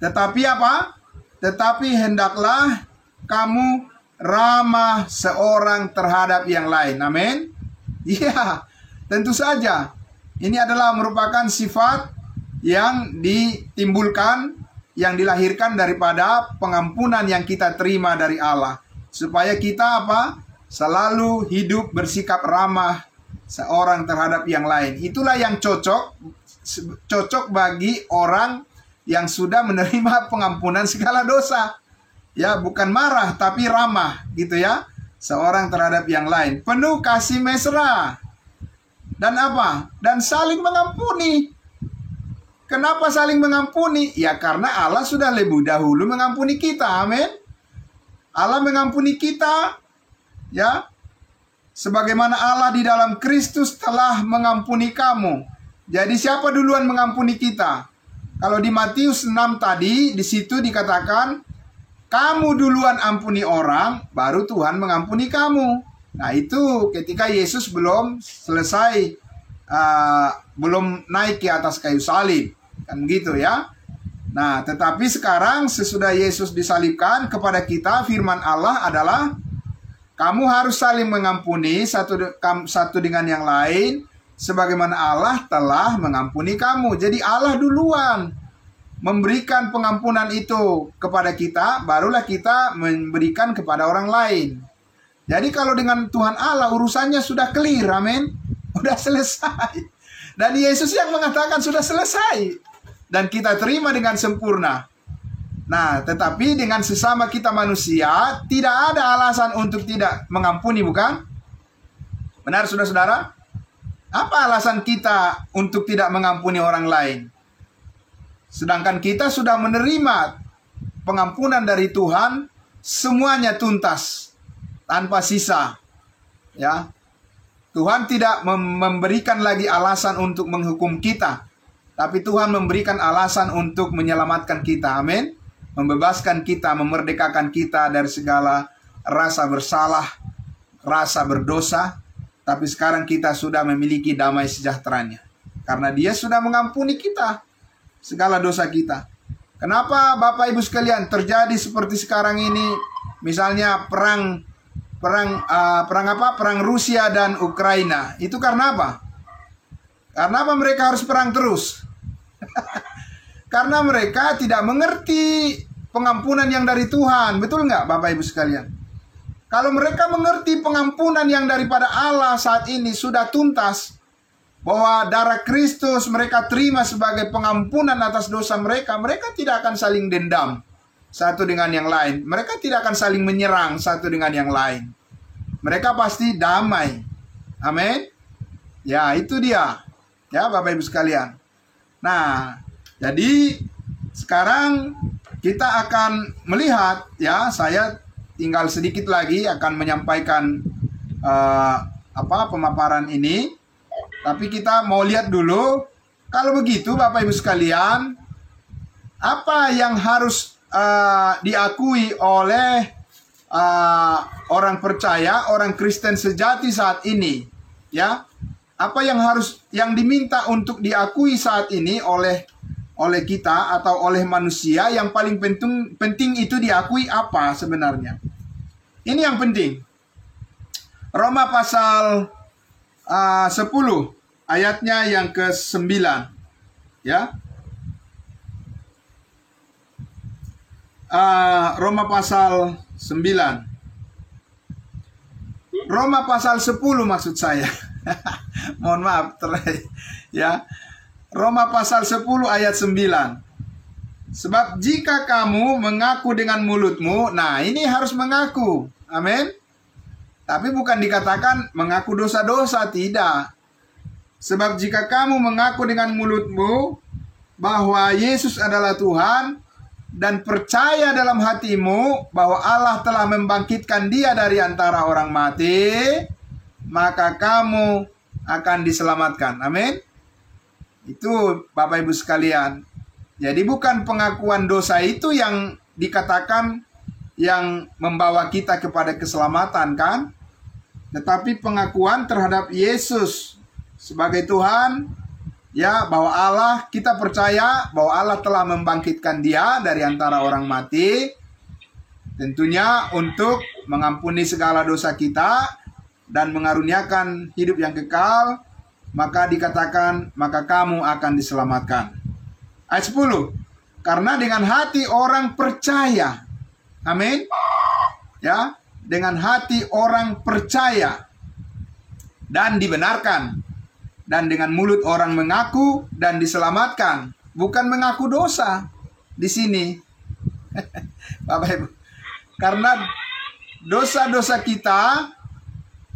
tetapi apa? Tetapi hendaklah kamu ramah seorang terhadap yang lain. Amin. Iya, tentu saja. Ini adalah merupakan sifat yang ditimbulkan, yang dilahirkan daripada pengampunan yang kita terima dari Allah. Supaya kita apa? Selalu hidup bersikap ramah seorang terhadap yang lain. Itulah yang cocok bagi orang yang sudah menerima pengampunan segala dosa. Ya, bukan marah tapi ramah gitu ya. Seorang terhadap yang lain. Penuh kasih mesra. Dan apa? Dan saling mengampuni. Kenapa saling mengampuni? Ya karena Allah sudah lebih dahulu mengampuni kita. Amin. Allah mengampuni kita. Ya. Sebagaimana Allah di dalam Kristus telah mengampuni kamu. Jadi siapa duluan mengampuni kita? Kalau di Matius 6 tadi, di situ dikatakan, kamu duluan ampuni orang, baru Tuhan mengampuni kamu. Nah itu ketika Yesus belum selesai, belum naik ke atas kayu salib. Kan gitu ya. Nah tetapi sekarang sesudah Yesus disalibkan, kepada kita firman Allah adalah, kamu harus saling mengampuni satu dengan yang lain, sebagaimana Allah telah mengampuni kamu. Jadi Allah duluan memberikan pengampunan itu kepada kita, barulah kita memberikan kepada orang lain. Jadi kalau dengan Tuhan Allah urusannya sudah clear, amin. Sudah selesai. Dan Yesus yang mengatakan sudah selesai. Dan kita terima dengan sempurna. Nah, tetapi dengan sesama kita manusia, tidak ada alasan untuk tidak mengampuni, bukan? Benar, saudara-saudara? Apa alasan kita untuk tidak mengampuni orang lain? Sedangkan kita sudah menerima pengampunan dari Tuhan, semuanya tuntas, tanpa sisa. Ya, Tuhan tidak memberikan lagi alasan untuk menghukum kita, tapi Tuhan memberikan alasan untuk menyelamatkan kita. Amin. membebaskan kita, memerdekakan kita dari segala rasa bersalah, rasa berdosa. Tapi sekarang kita sudah memiliki damai sejahteranya, karena Dia sudah mengampuni kita segala dosa kita. Kenapa Bapak Ibu sekalian terjadi seperti sekarang ini? Misalnya perang Rusia dan Ukraina. Itu karena apa? Karena apa mereka harus perang terus? Karena mereka tidak mengerti pengampunan yang dari Tuhan. Betul nggak Bapak Ibu sekalian? Kalau mereka mengerti pengampunan yang daripada Allah saat ini sudah tuntas, bahwa darah Kristus mereka terima sebagai pengampunan atas dosa mereka, mereka tidak akan saling dendam satu dengan yang lain. Mereka tidak akan saling menyerang satu dengan yang lain. Mereka pasti damai. Amin. Ya, itu dia. Ya, Bapak Ibu sekalian. Nah, jadi sekarang kita akan melihat, ya, saya tinggal sedikit lagi akan menyampaikan pemaparan ini. Tapi kita mau lihat dulu, kalau begitu Bapak Ibu sekalian, apa yang harus diakui oleh orang percaya, orang Kristen sejati saat ini, ya? Apa yang diminta untuk diakui saat ini oleh kita atau oleh manusia? Yang paling penting itu diakui apa sebenarnya? Ini yang penting. Roma pasal 10 ayatnya yang ke-9, ya. Roma pasal 9. Roma pasal 10 maksud saya. Mohon maaf, ya. Roma pasal 10 ayat 9. Sebab jika kamu mengaku dengan mulutmu, nah ini harus mengaku. Amin. Tapi bukan dikatakan mengaku dosa-dosa, tidak. Sebab jika kamu mengaku dengan mulutmu bahwa Yesus adalah Tuhan, dan percaya dalam hatimu bahwa Allah telah membangkitkan Dia dari antara orang mati, maka kamu akan diselamatkan. Amin. Itu Bapak Ibu sekalian. Jadi bukan pengakuan dosa itu yang dikatakan yang membawa kita kepada keselamatan, kan? Tetapi pengakuan terhadap Yesus sebagai Tuhan, ya, bahwa Allah, kita percaya bahwa Allah telah membangkitkan Dia dari antara orang mati, tentunya untuk mengampuni segala dosa kita dan mengaruniakan hidup yang kekal, maka dikatakan, maka kamu akan diselamatkan. Ayat 10, karena dengan hati orang percaya, amin, ya, dengan hati orang percaya dan dibenarkan, dan dengan mulut orang mengaku dan diselamatkan. Bukan mengaku dosa di sini. Bapak Ibu. Karena dosa-dosa kita,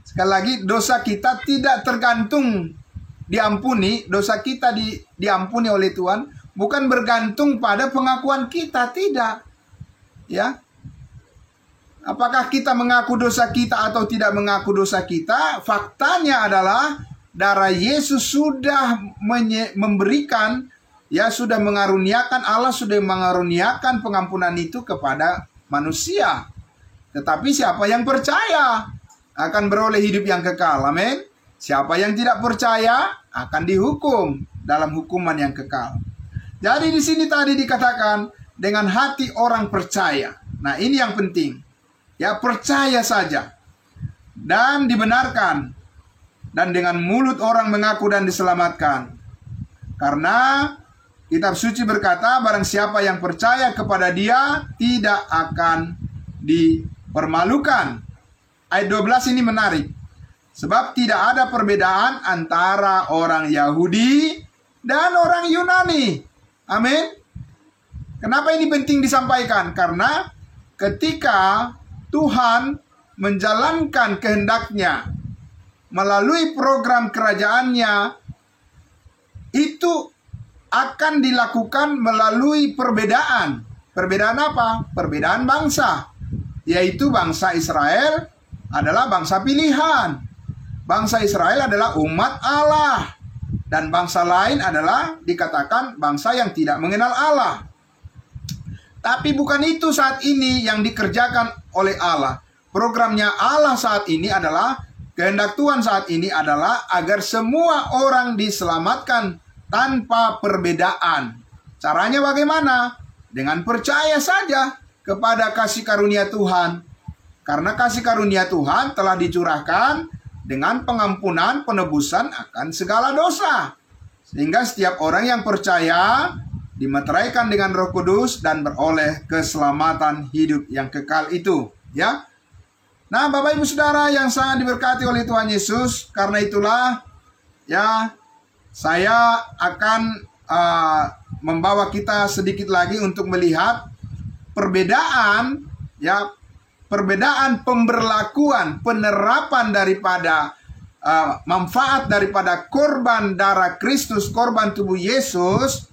sekali lagi, dosa kita tidak tergantung diampuni. Dosa kita diampuni oleh Tuhan bukan bergantung pada pengakuan kita, tidak. Ya. Apakah kita mengaku dosa kita atau tidak mengaku dosa kita? Faktanya adalah darah Yesus sudah memberikan, ya, sudah mengaruniakan, Allah sudah mengaruniakan pengampunan itu kepada manusia. Tetapi siapa yang percaya akan beroleh hidup yang kekal. Amin. Siapa yang tidak percaya akan dihukum dalam hukuman yang kekal. Jadi di sini tadi dikatakan dengan hati orang percaya. Nah, ini yang penting. Ya, percaya saja dan dibenarkan, dan dengan mulut orang mengaku dan diselamatkan. Karena kitab suci berkata, barang siapa yang percaya kepada Dia tidak akan dipermalukan. Ayat 12 ini menarik. Sebab tidak ada perbedaan antara orang Yahudi dan orang Yunani. Amin. Kenapa ini penting disampaikan? Karena ketika Tuhan menjalankan kehendak-Nya melalui program kerajaannya, itu akan dilakukan melalui perbedaan. Perbedaan apa? Perbedaan bangsa. Yaitu bangsa Israel adalah bangsa pilihan. Bangsa Israel adalah umat Allah. Dan bangsa lain adalah dikatakan bangsa yang tidak mengenal Allah. Tapi bukan itu saat ini yang dikerjakan oleh Allah. Programnya Allah saat ini adalah, kehendak Tuhan saat ini adalah agar semua orang diselamatkan tanpa perbedaan. Caranya bagaimana? Dengan percaya saja kepada kasih karunia Tuhan. Karena kasih karunia Tuhan telah dicurahkan dengan pengampunan penebusan akan segala dosa. Sehingga setiap orang yang percaya dimeteraikan dengan Roh Kudus dan beroleh keselamatan hidup yang kekal itu, ya. Nah, Bapak Ibu Saudara yang sangat diberkati oleh Tuhan Yesus, karena itulah ya saya akan membawa kita sedikit lagi untuk melihat perbedaan, ya, perbedaan pemberlakuan, penerapan daripada manfaat daripada korban darah Kristus, korban tubuh Yesus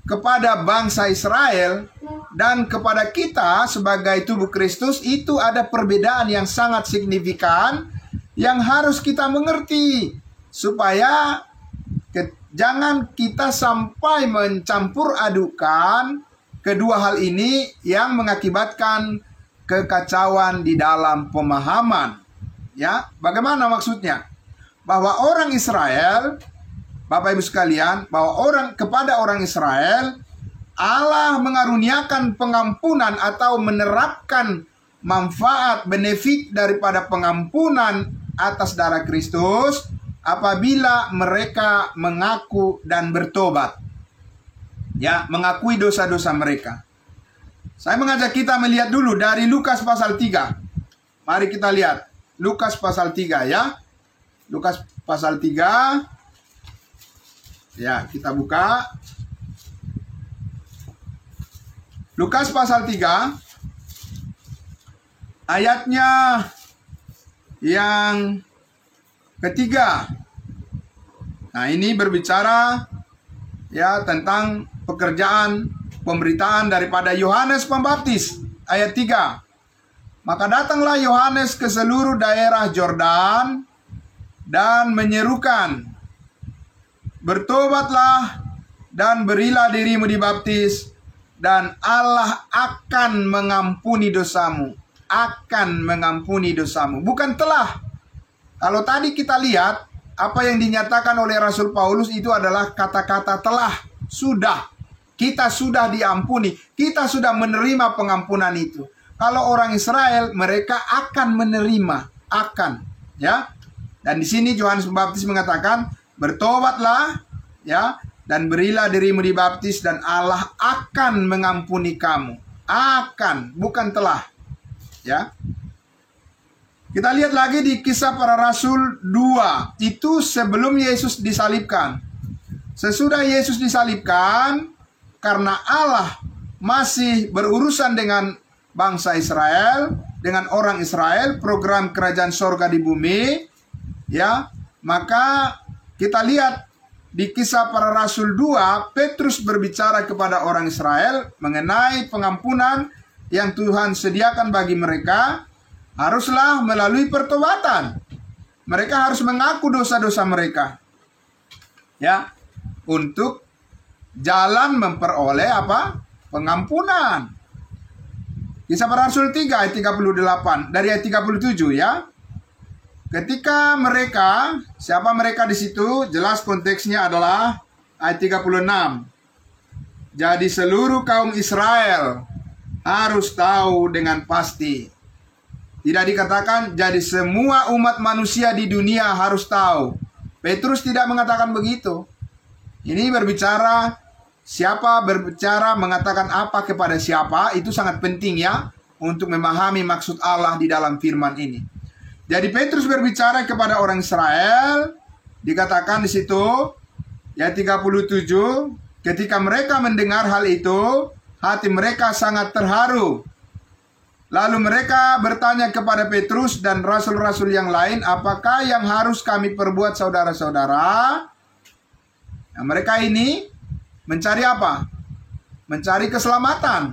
kepada bangsa Israel dan kepada kita sebagai tubuh Kristus. Itu ada perbedaan yang sangat signifikan yang harus kita mengerti, supaya jangan kita sampai mencampur adukan kedua hal ini yang mengakibatkan kekacauan di dalam pemahaman. Ya, bagaimana maksudnya? Bahwa orang Israel, Bapak Ibu sekalian, bahwa kepada orang Israel Allah mengaruniakan pengampunan atau menerapkan manfaat benefit daripada pengampunan atas darah Kristus apabila mereka mengaku dan bertobat. Ya, mengakui dosa-dosa mereka. Saya mengajak kita melihat dulu dari Lukas pasal 3. Mari kita lihat Lukas pasal 3, ya. Lukas pasal 3. Ya, kita buka Lukas pasal 3 ayatnya yang ketiga. Nah, ini berbicara ya tentang pekerjaan pemberitaan daripada Yohanes Pembaptis. Ayat 3. Maka datanglah Yohanes ke seluruh daerah Yordan dan menyerukan, bertobatlah dan berilah dirimu dibaptis, dan Allah akan mengampuni dosamu. Akan mengampuni dosamu. Bukan telah. Kalau tadi kita lihat, apa yang dinyatakan oleh Rasul Paulus itu adalah kata-kata telah. Sudah. Kita sudah diampuni. Kita sudah menerima pengampunan itu. Kalau orang Israel, mereka akan menerima. Akan. Ya. Dan di sini Yohanes Pembaptis mengatakan, bertobatlah, ya, dan berilah dirimu dibaptis, dan Allah akan mengampuni kamu. Akan, bukan telah. Ya. Kita lihat lagi di Kisah Para Rasul 2. Itu sebelum Yesus disalibkan. Sesudah Yesus disalibkan, karena Allah masih berurusan dengan bangsa Israel, dengan orang Israel, program kerajaan sorga di bumi, ya, maka kita lihat di Kisah Para Rasul 2, Petrus berbicara kepada orang Israel mengenai pengampunan yang Tuhan sediakan bagi mereka, haruslah melalui pertobatan. Mereka harus mengaku dosa-dosa mereka, ya, untuk jalan memperoleh apa? Pengampunan. Kisah Para Rasul 3 ayat 38 dari ayat 37, ya. Ketika mereka, siapa mereka di situ? Jelas konteksnya adalah ayat 36. Jadi seluruh kaum Israel harus tahu dengan pasti. Tidak dikatakan jadi semua umat manusia di dunia harus tahu. Petrus tidak mengatakan begitu. Ini berbicara siapa berbicara mengatakan apa kepada siapa, itu sangat penting, ya, untuk memahami maksud Allah di dalam firman ini. Jadi Petrus berbicara kepada orang Israel, dikatakan di situ ya 37, ketika mereka mendengar hal itu, hati mereka sangat terharu. Lalu mereka bertanya kepada Petrus dan rasul-rasul yang lain, apakah yang harus kami perbuat, saudara-saudara? Nah, mereka ini mencari apa? Mencari keselamatan.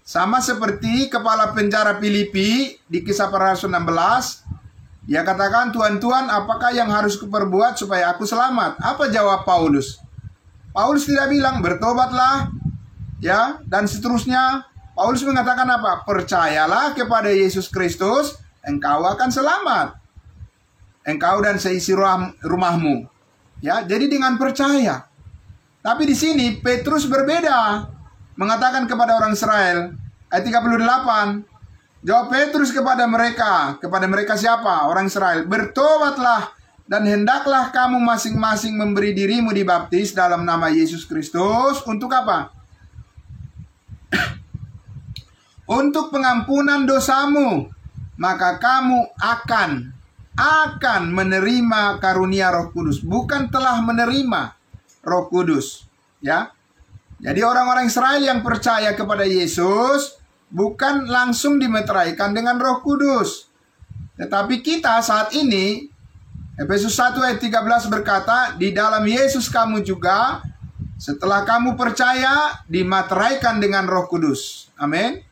Sama seperti kepala penjara Filipi di Kisah Para Rasul 16. Dia katakan, Tuhan, apakah yang harus kuperbuat supaya aku selamat? Apa jawab Paulus? Paulus tidak bilang, bertobatlah, ya, dan seterusnya. Paulus mengatakan apa? Percayalah kepada Yesus Kristus, engkau akan selamat. Engkau dan seisi rumahmu. Ya, jadi dengan percaya. Tapi di sini Petrus berbeda. Mengatakan kepada orang Israel, ayat 38, jawab Petrus kepada mereka siapa? Orang Israel, bertobatlah dan hendaklah kamu masing-masing memberi dirimu dibaptis dalam nama Yesus Kristus. Untuk apa? Untuk pengampunan dosamu, maka kamu akan menerima karunia Roh Kudus. Bukan telah menerima Roh Kudus, ya. Jadi orang-orang Israel yang percaya kepada Yesus bukan langsung dimeteraikan dengan Roh Kudus. Tetapi kita saat ini, Efesus 1 ayat 13 berkata, di dalam Yesus kamu juga setelah kamu percaya dimeteraikan dengan Roh Kudus. Amin.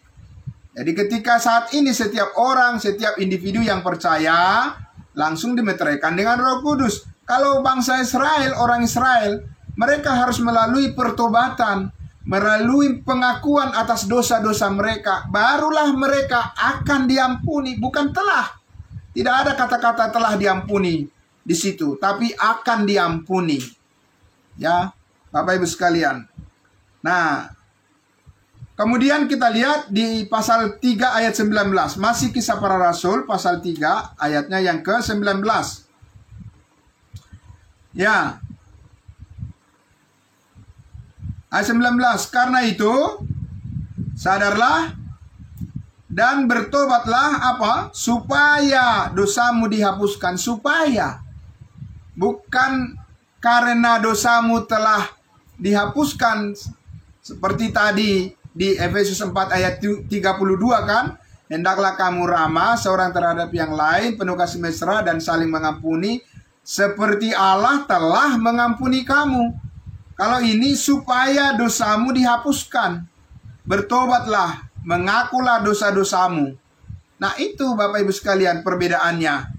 Jadi ketika saat ini setiap orang, setiap individu yang percaya langsung dimeteraikan dengan Roh Kudus. Kalau bangsa Israel, orang Israel, mereka harus melalui pertobatan, melalui pengakuan atas dosa-dosa mereka. Barulah mereka akan diampuni, bukan telah. Tidak ada kata-kata telah diampuni di situ, tapi akan diampuni. Ya, Bapak Ibu sekalian. Nah, kemudian kita lihat di pasal 3 ayat 19. Masih Kisah Para Rasul pasal 3 ayatnya yang ke-19. Ya. Ayat 19. Karena itu sadarlah dan bertobatlah apa? Supaya dosamu dihapuskan. Supaya. Bukan karena dosamu telah dihapuskan. Seperti tadi di Efesus 4 ayat 32 kan, hendaklah kamu ramah seorang terhadap yang lain, penuh kasih mesra dan saling mengampuni, seperti Allah telah mengampuni kamu. Kalau ini supaya dosamu dihapuskan. Bertobatlah, mengakulah dosa-dosamu. Nah itu Bapak Ibu sekalian perbedaannya.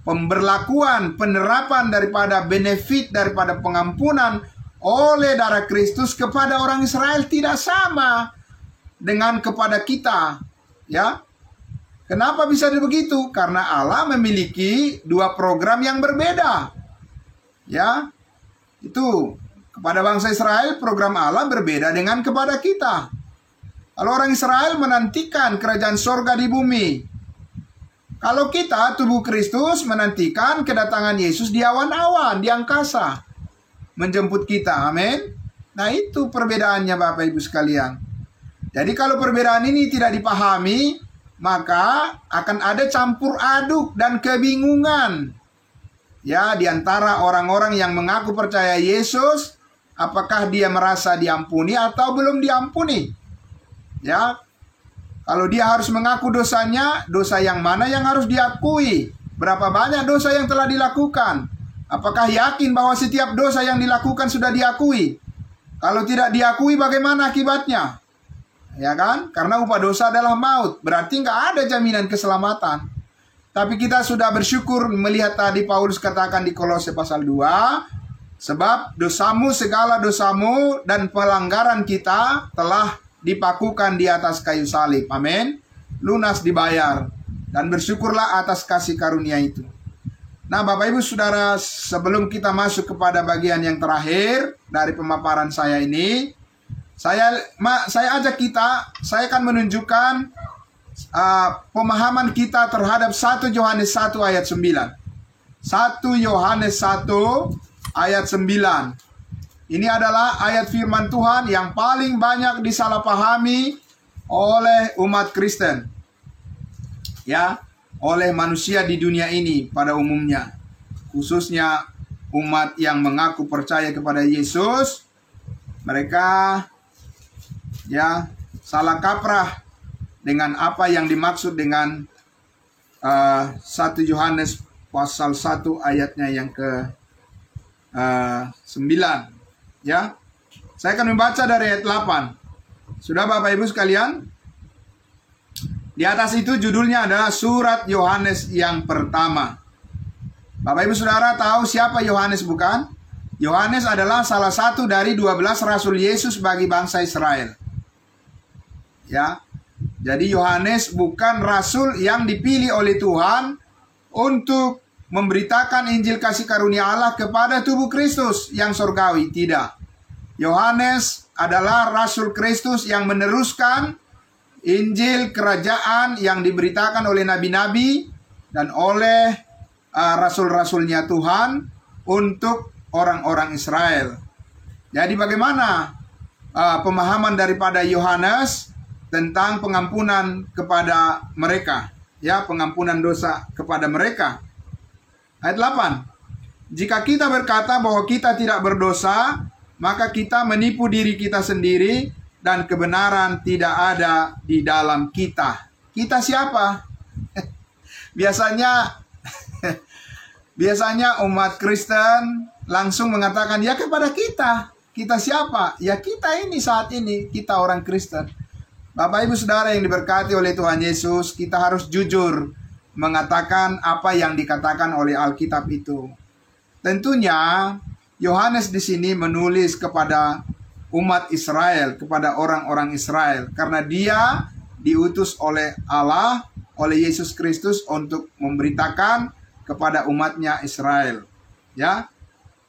Pemberlakuan, penerapan daripada benefit, daripada pengampunan oleh darah Kristus kepada orang Israel tidak sama dengan kepada kita, ya. Kenapa bisa begitu? Karena Allah memiliki dua program yang berbeda, ya. Itu kepada bangsa Israel program Allah berbeda dengan kepada kita. Kalau orang Israel menantikan kerajaan sorga di bumi, kalau kita tubuh Kristus menantikan kedatangan Yesus di awan-awan, di angkasa, menjemput kita, amin. Nah itu perbedaannya Bapak Ibu sekalian. Jadi kalau perbedaan ini tidak dipahami, maka akan ada campur aduk dan kebingungan, ya, di antara orang-orang yang mengaku percaya Yesus. Apakah dia merasa diampuni atau belum diampuni, ya. Kalau dia harus mengaku dosanya, dosa yang mana yang harus diakui? Berapa banyak dosa yang telah dilakukan? Apakah yakin bahwa setiap dosa yang dilakukan sudah diakui? Kalau tidak diakui, bagaimana akibatnya? Ya kan? Karena upah dosa adalah maut. Berarti nggak ada jaminan keselamatan. Tapi kita sudah bersyukur melihat tadi Paulus katakan di Kolose pasal 2. Sebab dosamu, segala dosamu dan pelanggaran kita telah dipakukan di atas kayu salib. Amin. Lunas dibayar. Dan bersyukurlah atas kasih karunia itu. Nah Bapak Ibu Saudara, sebelum kita masuk kepada bagian yang terakhir dari pemaparan saya ini, saya ajak kita, saya akan menunjukkan pemahaman kita terhadap 1 Yohanes 1 ayat 9. 1 Yohanes 1 ayat 9. Ini adalah ayat firman Tuhan yang paling banyak disalahpahami oleh umat Kristen, ya, oleh manusia di dunia ini pada umumnya, khususnya umat yang mengaku percaya kepada Yesus. Mereka, ya, salah kaprah dengan apa yang dimaksud dengan 1 Yohanes pasal 1 ayatnya yang ke 9, ya. Saya akan membaca dari ayat 8. Sudah Bapak Ibu sekalian? Di atas itu judulnya adalah surat Yohanes yang pertama. Bapak Ibu Saudara tahu siapa Yohanes bukan? Yohanes adalah salah satu dari 12 rasul Yesus bagi bangsa Israel. Ya. Jadi Yohanes bukan rasul yang dipilih oleh Tuhan untuk memberitakan Injil kasih karunia Allah kepada tubuh Kristus yang surgawi. Tidak. Yohanes adalah rasul Kristus yang meneruskan Injil kerajaan yang diberitakan oleh nabi-nabi dan oleh rasul-rasulnya Tuhan untuk orang-orang Israel. Jadi bagaimana pemahaman daripada Yohanes tentang pengampunan kepada mereka? Ya, pengampunan dosa kepada mereka. Ayat 8. Jika kita berkata bahwa kita tidak berdosa, maka kita menipu diri kita sendiri dan kebenaran tidak ada di dalam kita. Kita siapa? Biasanya umat Kristen langsung mengatakan, ya kepada kita. Kita siapa? Ya kita ini saat ini, kita orang Kristen. Bapak Ibu Saudara yang diberkati oleh Tuhan Yesus, kita harus jujur mengatakan apa yang dikatakan oleh Alkitab itu. Tentunya Yohanes di sini menulis kepada umat Israel, kepada orang-orang Israel, karena dia diutus oleh Allah, oleh Yesus Kristus untuk memberitakan kepada umatnya Israel. Ya,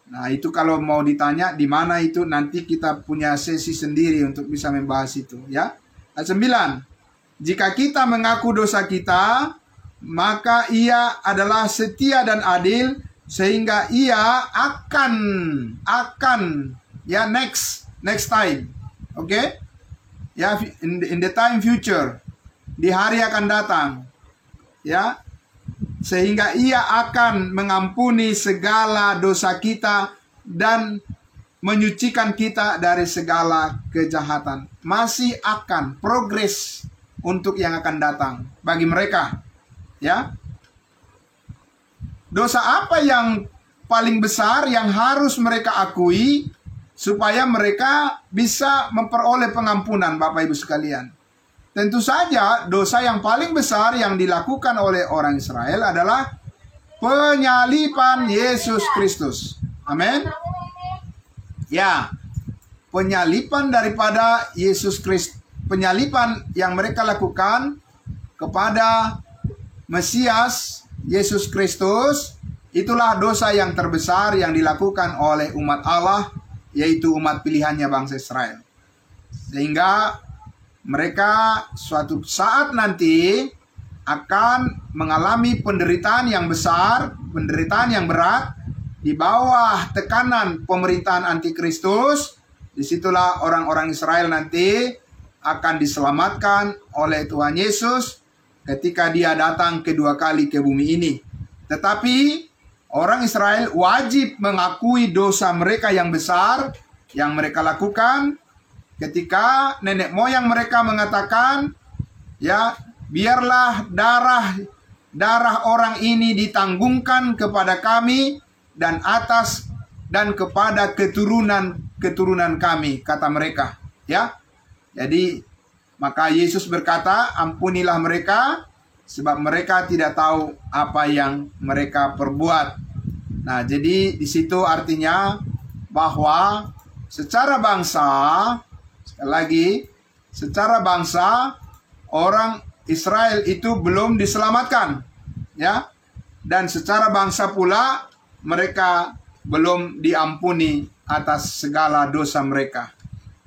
nah itu kalau mau ditanya di mana itu, nanti kita punya sesi sendiri untuk bisa membahas itu. Ya, ayat 9. Jika kita mengaku dosa kita, maka Ia adalah setia dan adil, sehingga Ia akan ya next time, oke? Ya, in the time future, di hari akan datang, ya, sehingga Ia akan mengampuni segala dosa kita dan menyucikan kita dari segala kejahatan. Masih akan progres untuk yang akan datang bagi mereka, ya. Dosa apa yang paling besar yang harus mereka akui supaya mereka bisa memperoleh pengampunan, Bapak Ibu sekalian? Tentu saja dosa yang paling besar yang dilakukan oleh orang Israel adalah penyaliban Yesus Kristus. Amin. Ya, penyaliban daripada Yesus Kristus, penyaliban yang mereka lakukan kepada Mesias Yesus Kristus, itulah dosa yang terbesar yang dilakukan oleh umat Allah, yaitu umat pilihannya bangsa Israel. Sehingga mereka suatu saat nanti akan mengalami penderitaan yang besar, penderitaan yang berat, di bawah tekanan pemerintahan antikristus. Disitulah orang-orang Israel nanti akan diselamatkan oleh Tuhan Yesus ketika Dia datang kedua kali ke bumi ini. Tetapi orang Israel wajib mengakui dosa mereka yang besar yang mereka lakukan ketika nenek moyang mereka mengatakan, ya, biarlah darah orang ini ditanggungkan kepada kami dan atas dan kepada keturunan kami, kata mereka, ya. Jadi maka Yesus berkata, ampunilah mereka, sebab mereka tidak tahu apa yang mereka perbuat. Nah, jadi di situ artinya bahwa secara bangsa, sekali lagi, secara bangsa orang Israel itu belum diselamatkan, ya. Dan secara bangsa pula mereka belum diampuni atas segala dosa mereka.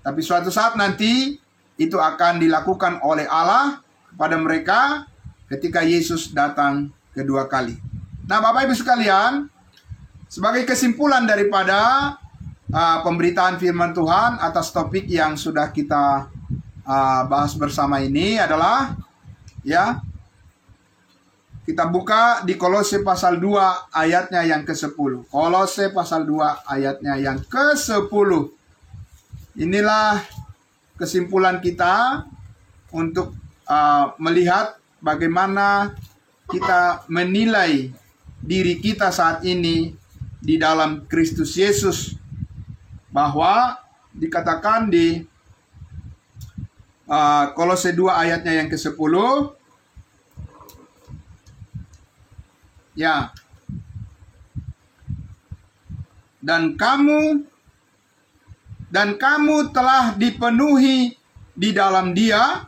Tapi suatu saat nanti itu akan dilakukan oleh Allah kepada mereka ketika Yesus datang kedua kali. Nah, Bapak Ibu sekalian, sebagai kesimpulan daripada pemberitaan firman Tuhan atas topik yang sudah kita bahas bersama ini adalah, ya, kita buka di Kolose pasal 2 ayatnya yang ke-10. Kolose pasal 2 ayatnya yang ke-10. Inilah kesimpulan kita untuk melihat bagaimana kita menilai diri kita saat ini di dalam Kristus Yesus. Bahwa dikatakan di Kolose 2 ayatnya yang ke-10, ya, dan kamu telah dipenuhi di dalam Dia.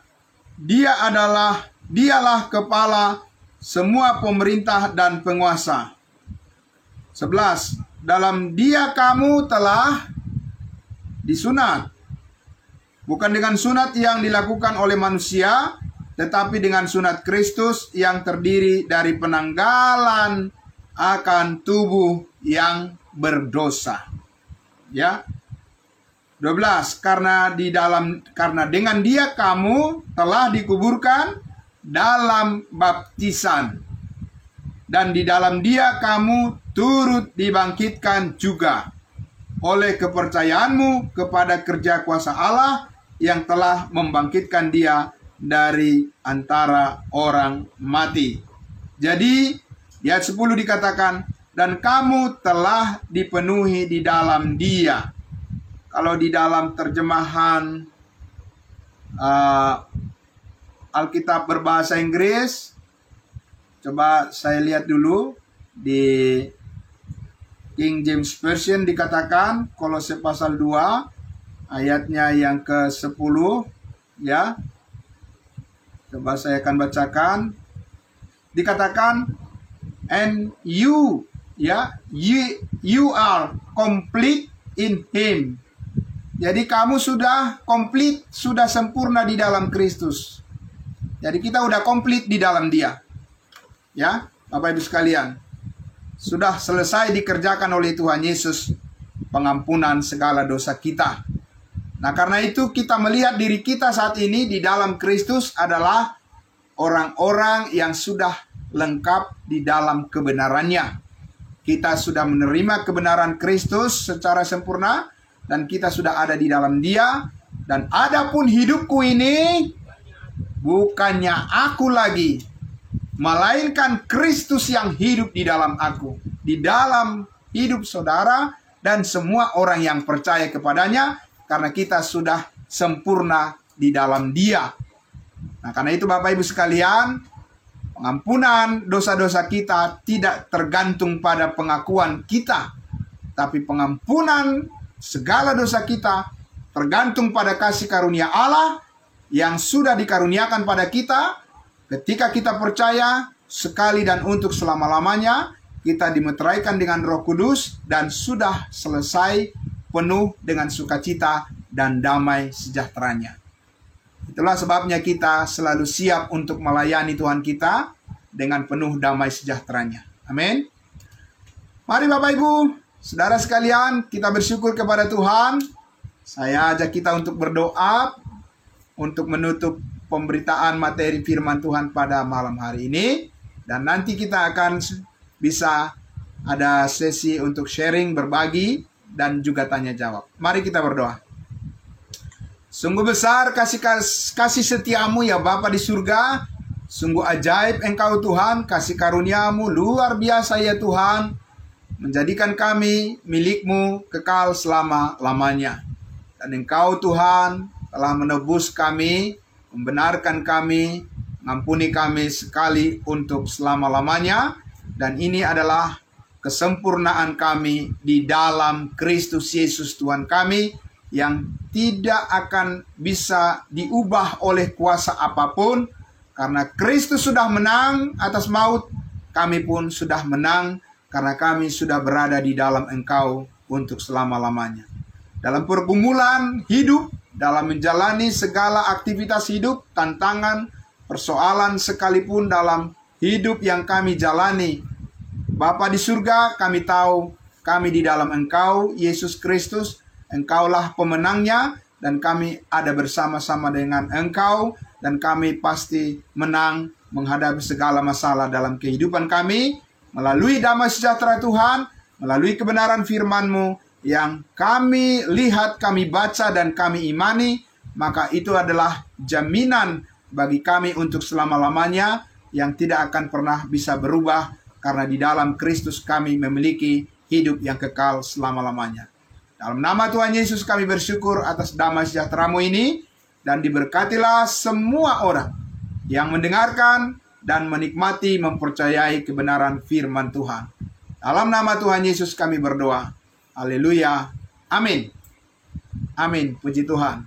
Dialah kepala semua pemerintah dan penguasa. 11. Dalam Dia kamu telah disunat, bukan dengan sunat yang dilakukan oleh manusia, tetapi dengan sunat Kristus yang terdiri dari penanggalan akan tubuh yang berdosa. Ya. 12. Karena dengan Dia kamu telah dikuburkan dalam baptisan, dan di dalam Dia kamu turut dibangkitkan juga oleh kepercayaanmu kepada kerja kuasa Allah yang telah membangkitkan Dia dari antara orang mati. Jadi di ayat 10 dikatakan, dan kamu telah dipenuhi di dalam Dia. Kalau di dalam terjemahan Alkitab berbahasa Inggris, coba saya lihat dulu di King James Version dikatakan, Kolose pasal 2 ayatnya yang ke-10, ya. Coba saya akan bacakan. Dikatakan, and you are complete in Him. Jadi kamu sudah komplit, sudah sempurna di dalam Kristus. Jadi kita udah komplit di dalam Dia. Ya, Bapak Ibu sekalian. Sudah selesai dikerjakan oleh Tuhan Yesus pengampunan segala dosa kita. Nah, karena itu kita melihat diri kita saat ini di dalam Kristus adalah orang-orang yang sudah lengkap di dalam kebenarannya. Kita sudah menerima kebenaran Kristus secara sempurna, dan kita sudah ada di dalam Dia. Dan adapun hidupku ini bukannya aku lagi, melainkan Kristus yang hidup di dalam aku, di dalam hidup saudara dan semua orang yang percaya kepadanya, karena kita sudah sempurna di dalam Dia. Nah, karena itu Bapak Ibu sekalian, pengampunan dosa-dosa kita tidak tergantung pada pengakuan kita, tapi pengampunan segala dosa kita tergantung pada kasih karunia Allah yang sudah dikaruniakan pada kita ketika kita percaya sekali dan untuk selama-lamanya. Kita dimeteraikan dengan Roh Kudus dan sudah selesai penuh dengan sukacita dan damai sejahteranya. Itulah sebabnya kita selalu siap untuk melayani Tuhan kita dengan penuh damai sejahteranya. Amin. Mari Bapak Ibu, saudara sekalian, kita bersyukur kepada Tuhan. Saya ajak kita untuk berdoa untuk menutup pemberitaan materi firman Tuhan pada malam hari ini. Dan nanti kita akan bisa ada sesi untuk sharing, berbagi, dan juga tanya jawab. Mari kita berdoa. Sungguh besar kasih setiamu ya Bapa di surga. Sungguh ajaib Engkau Tuhan, kasih karuniamu luar biasa ya Tuhan, menjadikan kami milik-Mu kekal selama-lamanya. Dan Engkau Tuhan telah menebus kami, membenarkan kami, mengampuni kami sekali untuk selama-lamanya. Dan ini adalah kesempurnaan kami di dalam Kristus Yesus Tuhan kami, yang tidak akan bisa diubah oleh kuasa apapun. Karena Kristus sudah menang atas maut, kami pun sudah menang karena kami sudah berada di dalam Engkau untuk selama-lamanya. Dalam pergumulan hidup, dalam menjalani segala aktivitas hidup, tantangan, persoalan sekalipun dalam hidup yang kami jalani, Bapa di surga, kami tahu kami di dalam Engkau, Yesus Kristus. Engkaulah pemenangnya, dan kami ada bersama-sama dengan Engkau, dan kami pasti menang menghadapi segala masalah dalam kehidupan kami, melalui damai sejahtera Tuhan, melalui kebenaran firman-Mu yang kami lihat, kami baca, dan kami imani. Maka itu adalah jaminan bagi kami untuk selama-lamanya, yang tidak akan pernah bisa berubah, karena di dalam Kristus kami memiliki hidup yang kekal selama-lamanya. Dalam nama Tuhan Yesus kami bersyukur atas damai sejahtera-Mu ini, dan diberkatilah semua orang yang mendengarkan dan menikmati, mempercayai kebenaran firman Tuhan. Dalam nama Tuhan Yesus kami berdoa. Haleluya. Amin. Amin. Puji Tuhan.